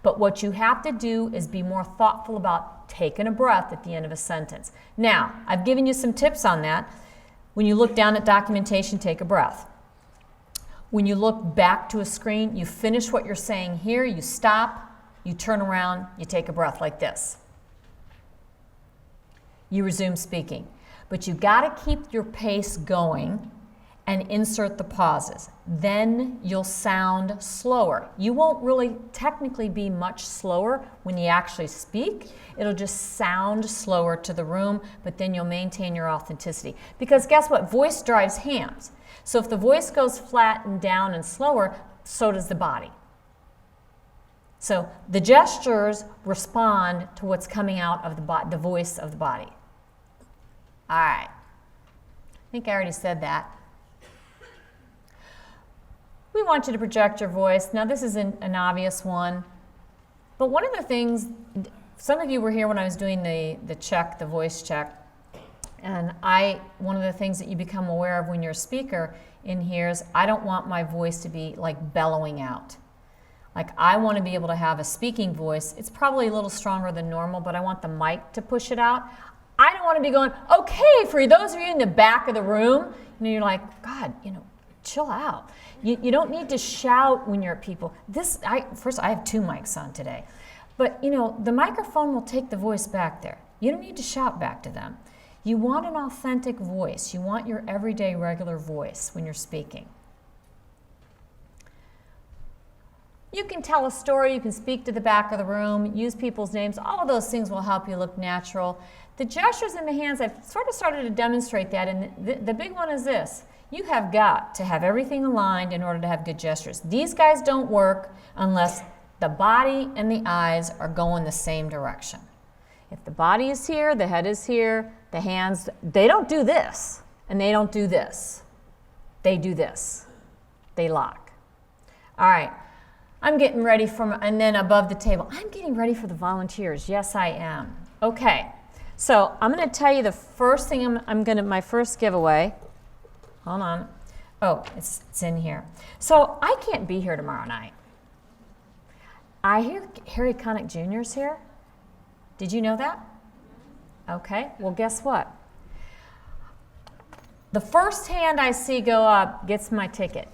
But what you have to do is be more thoughtful about taking a breath at the end of a sentence. Now, I've given you some tips on that. When you look down at documentation, take a breath. When you look back to a screen, you finish what you're saying here, you stop, you turn around, you take a breath like this. You resume speaking. But you got to keep your pace going and insert the pauses. Then you'll sound slower. You won't really technically be much slower when you actually speak. It'll just sound slower to the room, but then you'll maintain your authenticity. Because guess what? Voice drives hands. So if the voice goes flat and down and slower, so does the body. So the gestures respond to what's coming out of the voice of the body. All right. I think I already said that. We want you to project your voice. Now, this is an obvious one. But one of the things, some of you were here when I was doing the check, the voice check. And one of the things that you become aware of when you're a speaker in here is I don't want my voice to be like bellowing out. Like I want to be able to have a speaking voice. It's probably a little stronger than normal, but I want the mic to push it out. I don't want to be going, okay, for those of you in the back of the room, you're like, God, chill out. You don't need to shout when you're at people. First, I have 2 mics on today. But, the microphone will take the voice back there. You don't need to shout back to them. You want an authentic voice. You want your everyday, regular voice when you're speaking. You can tell a story. You can speak to the back of the room, use people's names. All of those things will help you look natural. The gestures in the hands, I've sort of started to demonstrate that, and the big one is this. You have got to have everything aligned in order to have good gestures. These guys don't work unless the body and the eyes are going the same direction. If the body is here, the head is here, the hands, they don't do this, and they don't do this. They do this. They lock. All right, I'm getting ready and then above the table, I'm getting ready for the volunteers. Yes, I am. Okay. So I'm going to tell you the first thing my first giveaway. Hold on. Oh, it's in here. So I can't be here tomorrow night. I hear Harry Connick Jr. is here. Did you know that? Okay. Well, guess what? The first hand I see go up gets my ticket.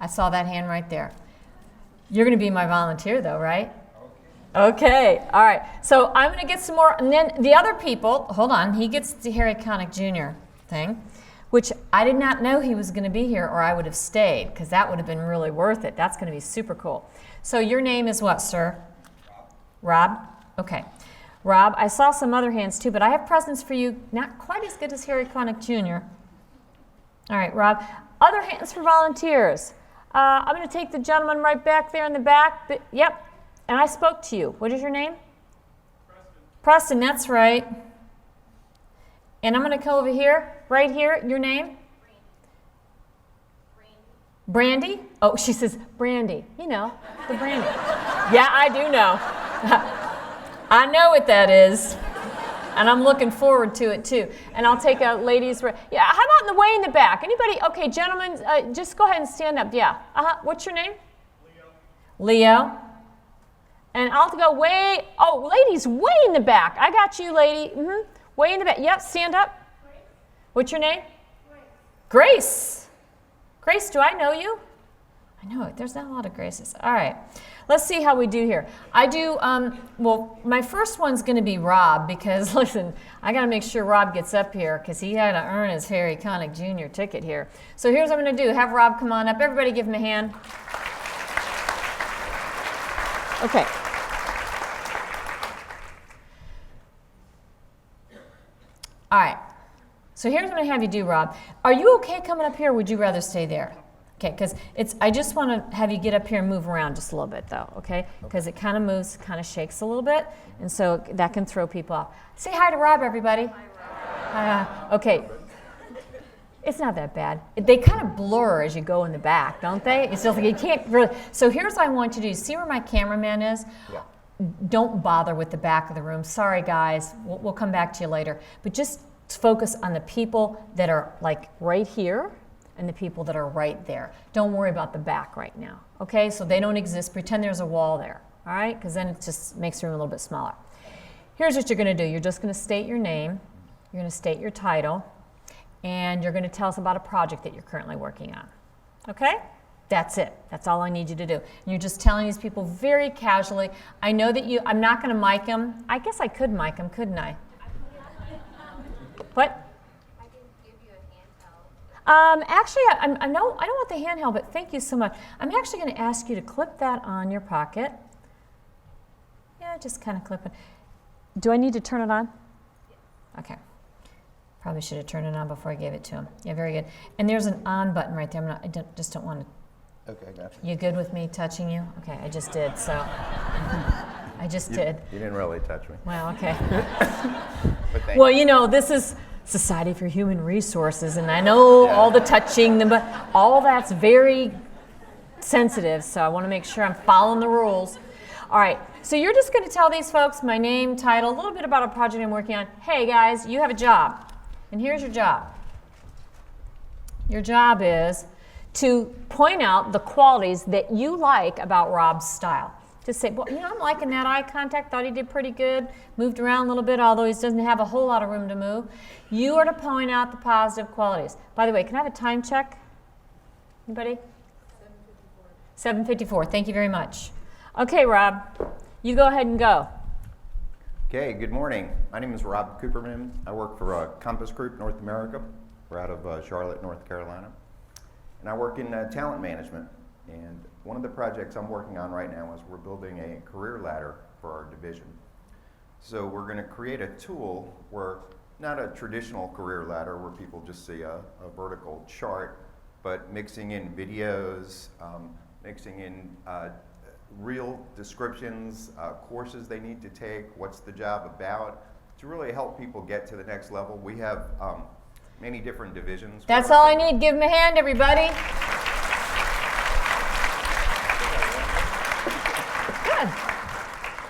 I saw that hand right there. You're going to be my volunteer, though, right? Okay, all right. So I'm going to get some more, and then the other people, hold on, he gets the Harry Connick Jr. thing, which I did not know he was going to be here, or I would have stayed, because that would have been really worth it. That's going to be super cool. So your name is what, sir? Rob. Rob? Okay. Rob, I saw some other hands too, but I have presents for you, not quite as good as Harry Connick Jr. All right, Rob. Other hands for volunteers. I'm going to take the gentleman right back there in the back. Yep. And I spoke to you. What is your name? Preston, that's right. And I'm going to come over here, right here. Your name? Brandy. Oh, she says Brandy. The Brandy. Yeah, I do know. I know what that is. And I'm looking forward to it, too. And I'll take a ladies. Yeah, how about in the way in the back? Anybody? Okay, gentlemen, just go ahead and stand up. Yeah. What's your name? Leo. And I'll go ladies, way in the back. I got you, lady. Way in the back. Yep, stand up. Grace. What's your name? Grace. Grace, do I know you? I know, there's not a lot of graces. All right, let's see how we do here. I do, well, my first one's going to be Rob because, listen, I got to make sure Rob gets up here because he had to earn his Harry Connick Jr. ticket here. So here's what I'm going to do. Have Rob come on up. Everybody give him a hand. Okay. All right. So here's what I'm going to have you do, Rob. Are you okay coming up here or would you rather stay there? Okay, because I just want to have you get up here and move around just a little bit, though, okay? Because it kind of moves, kind of shakes a little bit, and so that can throw people off. Say hi to Rob, everybody. Hi, Rob. Okay. It's not that bad. They kind of blur as you go in the back, don't they? It's just like you can't really. So here's what I want you to do. See where my cameraman is? Yeah. Don't bother with the back of the room. Sorry, guys. We'll come back to you later. But just focus on the people that are like right here and the people that are right there. Don't worry about the back right now, okay? So they don't exist. Pretend there's a wall there, all right? Because then it just makes the room a little bit smaller. Here's what you're going to do. You're just going to state your name. You're going to state your title. And you're going to tell us about a project that you're currently working on, okay? That's it. That's all I need you to do. And you're just telling these people very casually. I know that I'm not going to mic them. I guess I could mic them, couldn't I? What? Actually, I don't want the handheld, but thank you so much. I'm actually going to ask you to clip that on your pocket. Yeah, just kind of clip it. Do I need to turn it on? Okay. Probably should have turned it on before I gave it to him. Yeah, very good. And there's an on button right there. Just don't want to. Okay, gotcha. You good with me touching you? Okay, I just did. So I just did. You didn't really touch me. Well, okay. But well, you know, this is Society for Human Resources, and I know all the touching, but all that's very sensitive, so I want to make sure I'm following the rules. All right, so you're just going to tell these folks my name, title, a little bit about a project I'm working on. Hey, guys, you have a job, and here's your job. Your job is to point out the qualities that you like about Rob's style. Just say, well, you know, I'm liking that eye contact, thought he did pretty good, moved around a little bit, although he doesn't have a whole lot of room to move. You are to point out the positive qualities. By the way, can I have a time check? Anybody? 7:54. Thank you very much. Okay, Rob, you go ahead and go. Okay, good morning. My name is Rob Cooperman. I work for Compass Group North America. We're out of Charlotte, North Carolina. And I work in talent management. And one of the projects I'm working on right now is we're building a career ladder for our division. So we're going to create a tool where, not a traditional career ladder where people just see a vertical chart, but mixing in videos, mixing in real descriptions, courses they need to take, what's the job about, to really help people get to the next level. We have many different divisions. That's all I need. Give them a hand, everybody. Good.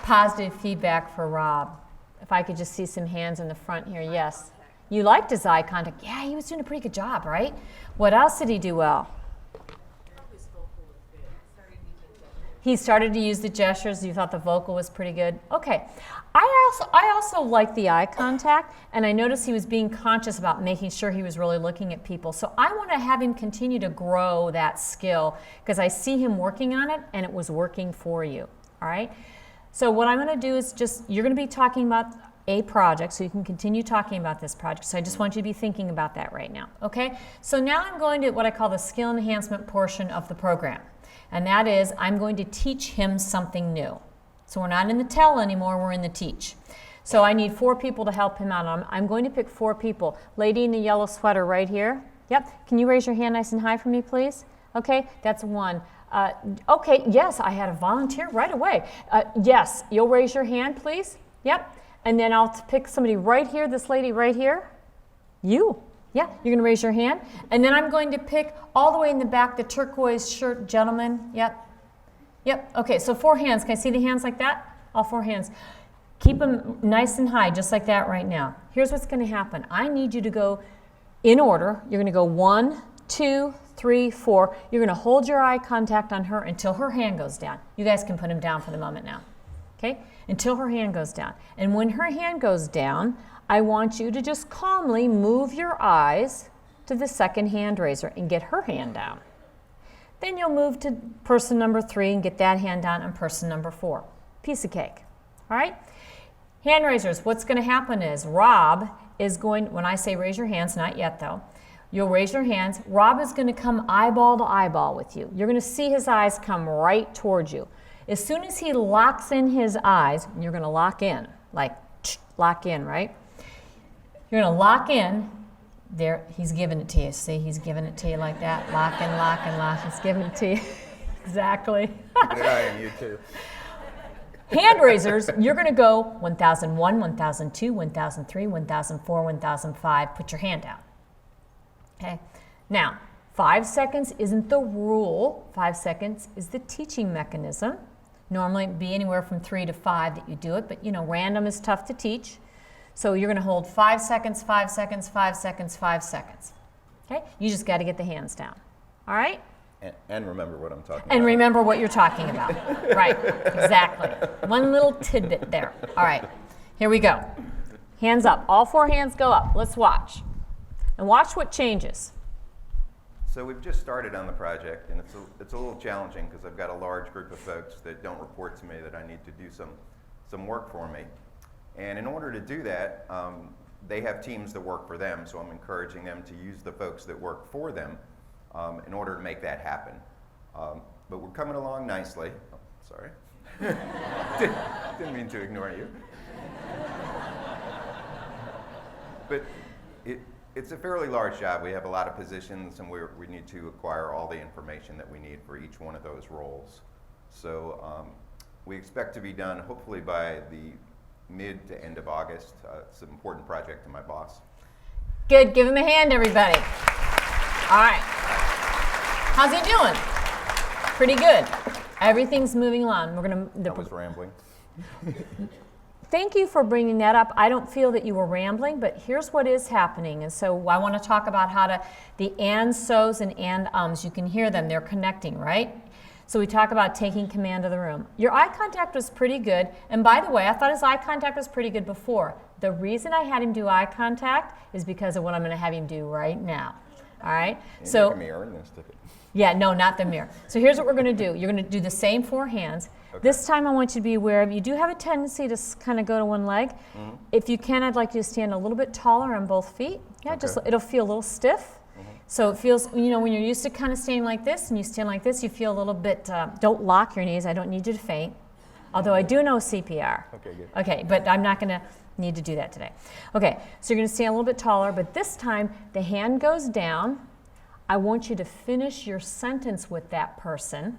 Positive feedback for Rob. If I could just see some hands in the front here. Yes. You liked his eye contact. Yeah, he was doing a pretty good job, right? What else did he do well? He started to use the gestures. You thought the vocal was pretty good. Okay. I also like the eye contact, and I noticed he was being conscious about making sure he was really looking at people. So I want to have him continue to grow that skill because I see him working on it, and it was working for you. All right? So what I'm going to do is you're going to be talking about a project, so you can continue talking about this project. So I just want you to be thinking about that right now. Okay? So now I'm going to what I call the skill enhancement portion of the program. And that is, I'm going to teach him something new. So we're not in the tell anymore, we're in the teach. So I need 4 people to help him out. I'm going to pick 4 people. Lady in the yellow sweater right here. Yep, can you raise your hand nice and high for me, please? Okay, that's 1. Okay, yes, I had a volunteer right away. Yes, you'll raise your hand, please. Yep, and then I'll pick somebody right here, this lady right here. You. Yeah, you're going to raise your hand. And then I'm going to pick all the way in the back, the turquoise shirt gentleman. Yep. Yep. Okay, so 4 hands. Can I see the hands like that? All 4 hands. Keep them nice and high, just like that right now. Here's what's going to happen. I need you to go in order. You're going to go 1, 2, 3, 4. You're going to hold your eye contact on her until her hand goes down. You guys can put him down for the moment now. Okay? Until her hand goes down. And when her hand goes down, I want you to just calmly move your eyes to the second hand raiser and get her hand down. Then you'll move to person number 3 and get that hand down on person number 4. Piece of cake. All right? Hand raisers, what's going to happen is Rob is going, when I say raise your hands, not yet though, you'll raise your hands. Rob is going to come eyeball to eyeball with you. You're going to see his eyes come right towards you. As soon as he locks in his eyes, you're going to lock in, like lock in, right? You're going to lock in. There, he's giving it to you. See, he's giving it to you like that. Lock and lock and lock. He's giving it to you. Exactly. Keep an eye on you too. Hand raisers, you're going to go 1001, 1002, 1003, 1004, 1005. Put your hand down. Okay. Now, 5 seconds isn't the rule. 5 seconds is the teaching mechanism. Normally, it'd be anywhere from 3 to 5 that you do it, but you know, random is tough to teach. So you're going to hold 5 seconds, 5 seconds, 5 seconds, 5 seconds. Okay? You just got to get the hands down. All right? And remember what I'm talking about. And remember what you're talking about. Right, exactly. One little tidbit there. All right, here we go. Hands up. All 4 hands go up. Let's watch. And watch what changes. So we've just started on the project, and it's a little challenging because I've got a large group of folks that don't report to me that I need to do some work for me. And in order to do that, they have teams that work for them, so I'm encouraging them to use the folks that work for them in order to make that happen. But we're coming along nicely. Oh, sorry. Didn't mean to ignore you. But it's a fairly large job. We have a lot of positions, and we need to acquire all the information that we need for each one of those roles. So we expect to be done hopefully by the mid to end of August. It's an important project to my boss. Good. Give him a hand, everybody. All right. How's he doing? Pretty good. Everything's moving along. I was rambling. Thank you for bringing that up. I don't feel that you were rambling, but here's what is happening. And so I want to talk about the and so's and ums. You can hear them. They're connecting, right? So we talk about taking command of the room. Your eye contact was pretty good. And by the way, I thought his eye contact was pretty good before. The reason I had him do eye contact is because of what I'm going to have him do right now. All right? You're making me earn this ticket. Yeah, no, not the mirror. So here's what we're going to do. You're going to do the same 4 hands. Okay. This time I want you to be aware of, you do have a tendency to kind of go to one leg. Mm-hmm. If you can, I'd like you to stand a little bit taller on both feet. Yeah, okay. Just it'll feel a little stiff. Mm-hmm. So it feels, you know, when you're used to kind of standing like this and you stand like this, you feel a little bit, don't lock your knees. I don't need you to faint. Although I do know CPR. Okay, good. Okay, but I'm not going to need to do that today. Okay, so you're going to stand a little bit taller, but this time the hand goes down. I want you to finish your sentence with that person.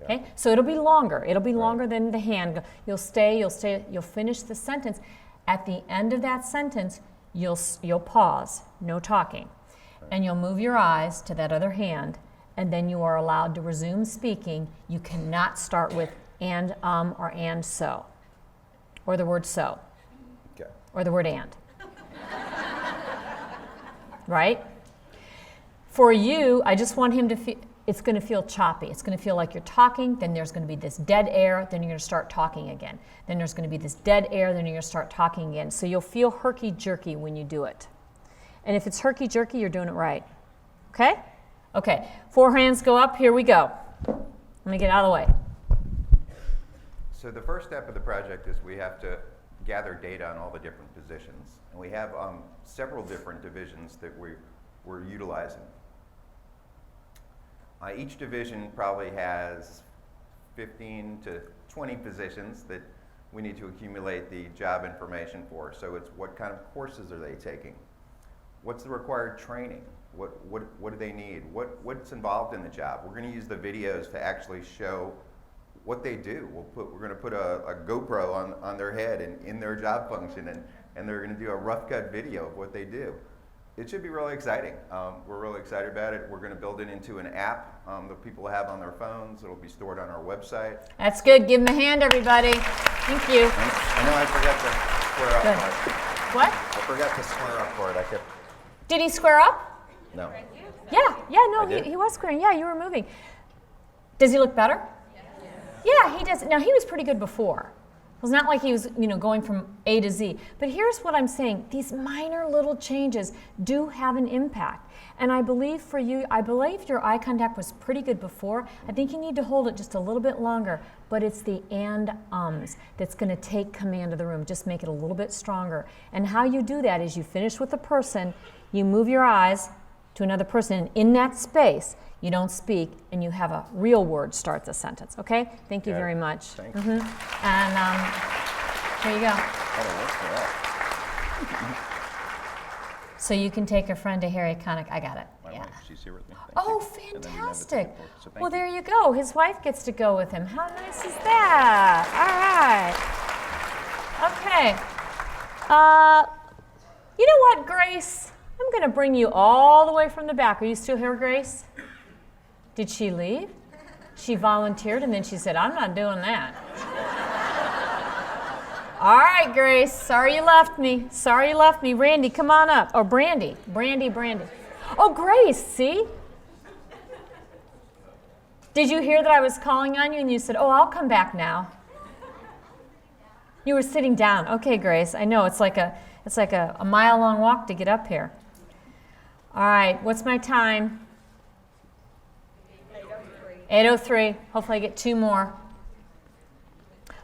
Okay, so it'll be longer. It'll be longer than the hand. You'll finish the sentence. At the end of that sentence, you'll pause, no talking. And you'll move your eyes to that other hand, and then you are allowed to resume speaking. You cannot start with and, or and so, or the word so, or the word and. Right? For you, I just want him to feel, it's going to feel choppy. It's going to feel like you're talking, then there's going to be this dead air, then you're going to start talking again. Then there's going to be this dead air, then you're going to start talking again. So you'll feel herky-jerky when you do it. And if it's herky-jerky, you're doing it right. Okay? Okay, 4 hands go up. Here we go. Let me get out of the way. So the first step of the project is we have to gather data on all the different positions. And we have several different divisions that we're utilizing. Each division probably has 15 to 20 positions that we need to accumulate the job information for. So it's what kind of courses are they taking? What's the required training? What do they need? What's involved in the job? We're going to use the videos to actually show what they do. We're going to put a GoPro on their head and in their job function, and they're going to do a rough cut video of what they do. It should be really exciting. We're really excited about it. We're going to build it into an app that people have on their phones. It'll be stored on our website. That's good. Give them a hand, everybody. Thank you. I know I forgot to square up for it. What? I forgot to square up for it. Did he square up? No. Yeah, no, he was squaring. Yeah, you were moving. Does he look better? Yeah, he does. Now, he was pretty good before. it's not like he was, going from A to Z. But here's what I'm saying. These minor little changes do have an impact. And I believe for you, your eye contact was pretty good before. I think you need to hold it just a little bit longer. But it's the and-ums that's going to take command of the room. Just make it a little bit stronger. And how you do that is you finish with a person, you move your eyes to another person, and in that space, you don't speak, and you have a real word start the sentence, okay? Thank you Got it. very much. Thanks. And here you go. That'll work for that. So you can take a friend to Harry Connick. I got it. My Yeah. wife, she's here with me. Thank Oh, you. And then you have the fantastic. ticket for it, so thank Well, you. there you go. His wife gets to go with him. How nice is that? All right. Okay. You know what, Grace? I'm going to bring you all the way from the back. Are you still here, Grace? Did she leave? She volunteered and then she said, I'm not doing that. All right, Grace. Sorry you left me. Sorry you left me. Randy, come on up. Or Brandy. Brandy. Oh, Grace, see? Did you hear that I was calling on you and you said, oh, I'll come back now? You were sitting down. Okay, Grace. I know it's like a mile-long walk to get up here. All right, what's my time? 8:03. Hopefully I get 2 more.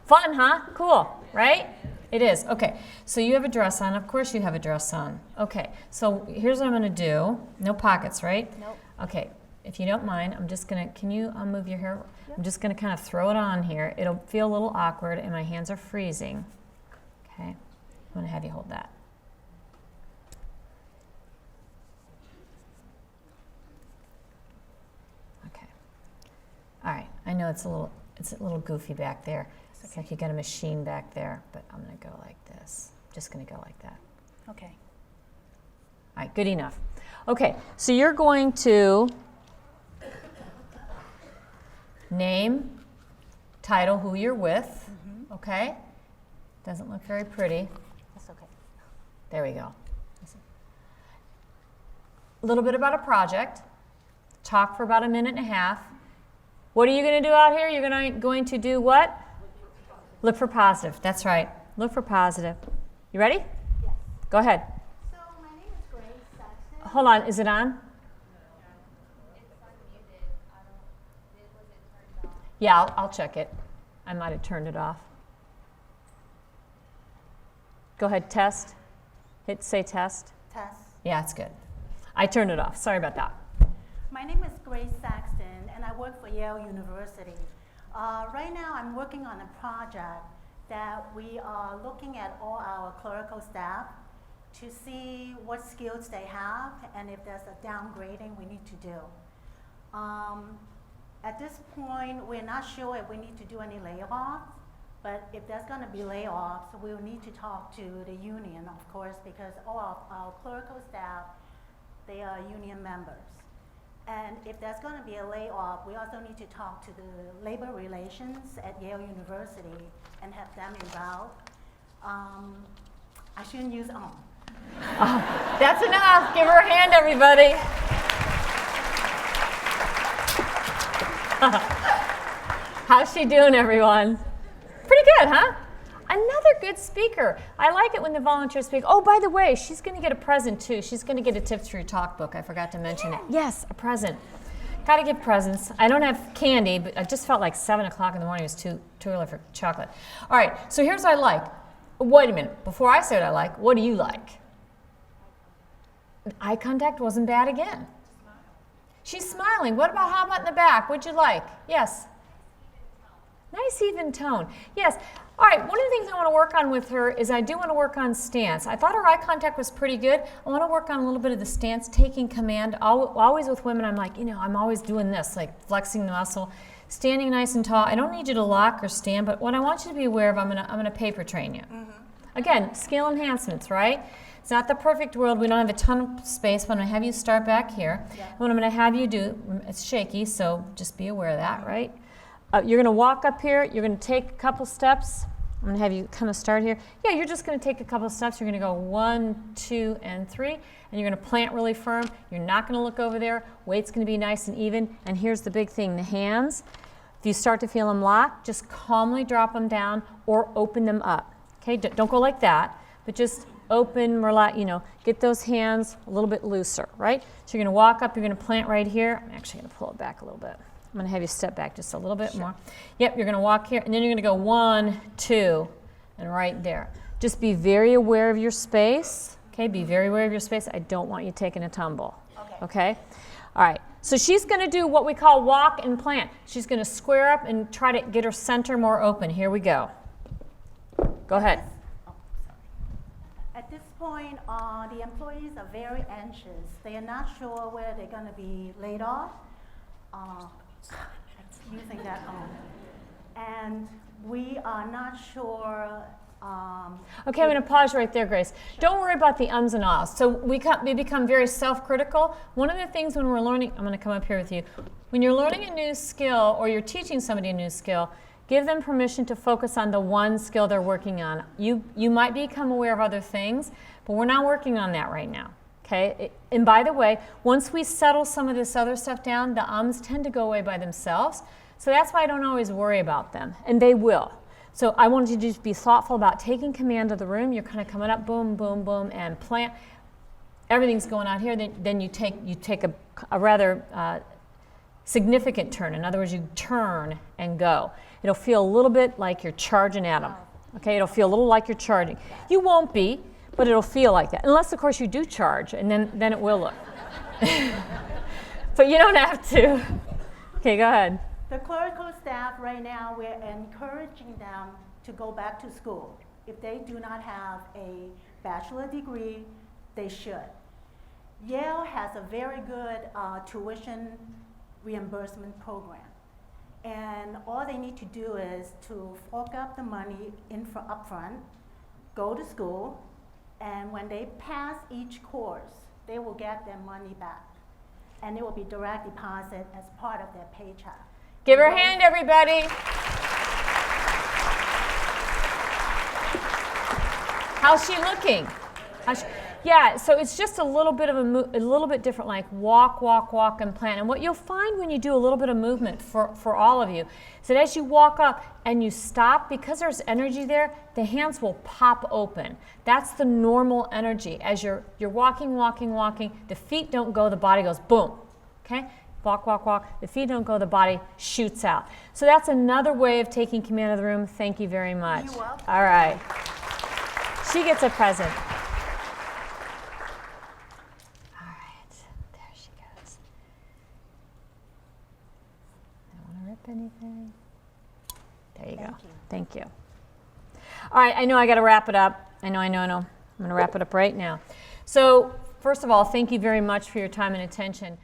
Fun, huh? Cool, right? It is. Okay, so you have a dress on. Of course you have a dress on. Okay, so here's what I'm going to do. No pockets, right? Nope. Okay, if you don't mind, I'm just going to, can you move your hair? Yep. I'm just going to kind of throw it on here. It'll feel a little awkward and my hands are freezing. Okay, I'm going to have you hold that. Okay. All right, I know it's a little goofy back there. It's like you got a machine back there, but I'm going to go like this. Just going to go like that. Okay. All right, good enough. Okay, so you're going to name, title, who you're with, okay? Doesn't look very pretty. That's okay. There we go. A little bit about a project. Talk for about 1.5 minutes. What are you going to do out here? You're going to do what? Look for positive. That's right. Look for positive. You ready? Yes. Go ahead. So my name is Grace Saxon. Hold on. Is it on? It's unmuted. Was it turned off? Yeah, I'll check it. I might have turned it off. Go ahead. Test. Hit say test. Test. Yeah, it's good. I turned it off. Sorry about that. My name is Grace Saxton, and I work for Yale University. Right now, I'm working on a project that we are looking at all our clerical staff to see what skills they have and if there's a downgrading we need to do. At this point, we're not sure if we need to do any layoffs, but if there's going to be layoffs, we'll need to talk to the union, of course, because all of our clerical staff, they are union members. And if there's going to be a layoff, we also need to talk to the labor relations at Yale University and have them involved. I shouldn't use That's enough. Give her a hand, everybody. How's she doing, everyone? Pretty good, huh? Another good speaker. I like it when the volunteers speak. Oh, by the way, she's going to get a present, too. She's going to get a Tips for Your Talk book. I forgot to mention it. Yes, a present. Got to give presents. I don't have candy, but I just felt like 7 o'clock in the morning was too early for chocolate. All right, so here's what I like. Wait a minute. Before I say what I like, what do you like? Eye contact wasn't bad again. She's smiling. How about in the back? What'd you like? Yes. Nice even tone. Yes. All right, one of the things I want to work on with her is I do want to work on stance. I thought her eye contact was pretty good. I want to work on a little bit of the stance, taking command. Always with women, I'm like, I'm always doing this, like flexing the muscle, standing nice and tall. I don't need you to lock or stand, but what I want you to be aware of, I'm gonna paper train you. Again, skill enhancements, right? It's not the perfect world. We don't have a ton of space, but I'm going to have you start back here. Yeah. What I'm going to have you do, it's shaky, so just be aware of that, right? You're going to walk up here. You're going to take a couple steps. I'm going to have you kind of start here. Yeah, you're just going to take a couple steps. You're going to go 1, 2, and 3, and you're going to plant really firm. You're not going to look over there. Weight's going to be nice and even. And here's the big thing, the hands. If you start to feel them lock, just calmly drop them down or open them up. Okay, don't go like that, but just open, relax, get those hands a little bit looser, right? So you're going to walk up, you're going to plant right here. I'm actually going to pull it back a little bit. I'm going to have you step back just a little bit more. Yep, you're going to walk here, and then you're going to go 1, 2, and right there. Just be very aware of your space. Okay, be very aware of your space. I don't want you taking a tumble. Okay? All right. So she's going to do what we call walk and plant. She's going to square up and try to get her center more open. Here we go. Go ahead. At this point, the employees are very anxious. They are not sure where they're going to be laid off. Using that and we are not sure. Okay, I'm going to pause right there, Grace. Sure. Don't worry about the ums and ahs. So we become very self-critical. One of the things when we're learning, I'm going to come up here with you. When you're learning a new skill or you're teaching somebody a new skill, give them permission to focus on the one skill they're working on. You might become aware of other things, but we're not working on that right now. Okay? And by the way, once we settle some of this other stuff down, the ums tend to go away by themselves. So that's why I don't always worry about them, and they will. So I want you to just be thoughtful about taking command of the room. You're kind of coming up, boom, boom, boom, and plant. Everything's going on here. Then you take a rather significant turn. In other words, you turn and go. It'll feel a little bit like you're charging at them. Okay, it'll feel a little like you're charging. You won't be, but it'll feel like that. Unless, of course, you do charge, and then it will look. But you don't have to. Okay, go ahead. The clerical staff right now, we're encouraging them to go back to school. If they do not have a bachelor degree, they should. Yale has a very good tuition reimbursement program. And all they need to do is to fork up the money up front, go to school, and when they pass each course, they will get their money back. And it will be direct deposit as part of their paycheck. Give her a hand, everybody. How's she looking? Yeah, so it's just a little bit of a little bit different, like walk, walk, walk, and plant. And what you'll find when you do a little bit of movement for all of you is that as you walk up and you stop, because there's energy there, the hands will pop open. That's the normal energy. As you're walking, walking, walking, the feet don't go, the body goes boom. Okay? Walk, walk, walk. The feet don't go, the body shoots out. So that's another way of taking command of the room. Thank you very much. You're welcome. All right. She gets a present. All right. There she goes. I don't want to rip anything. There you go. Thank you. All right. I know I got to wrap it up. I know. I'm going to wrap it up right now. So first of all, thank you very much for your time and attention.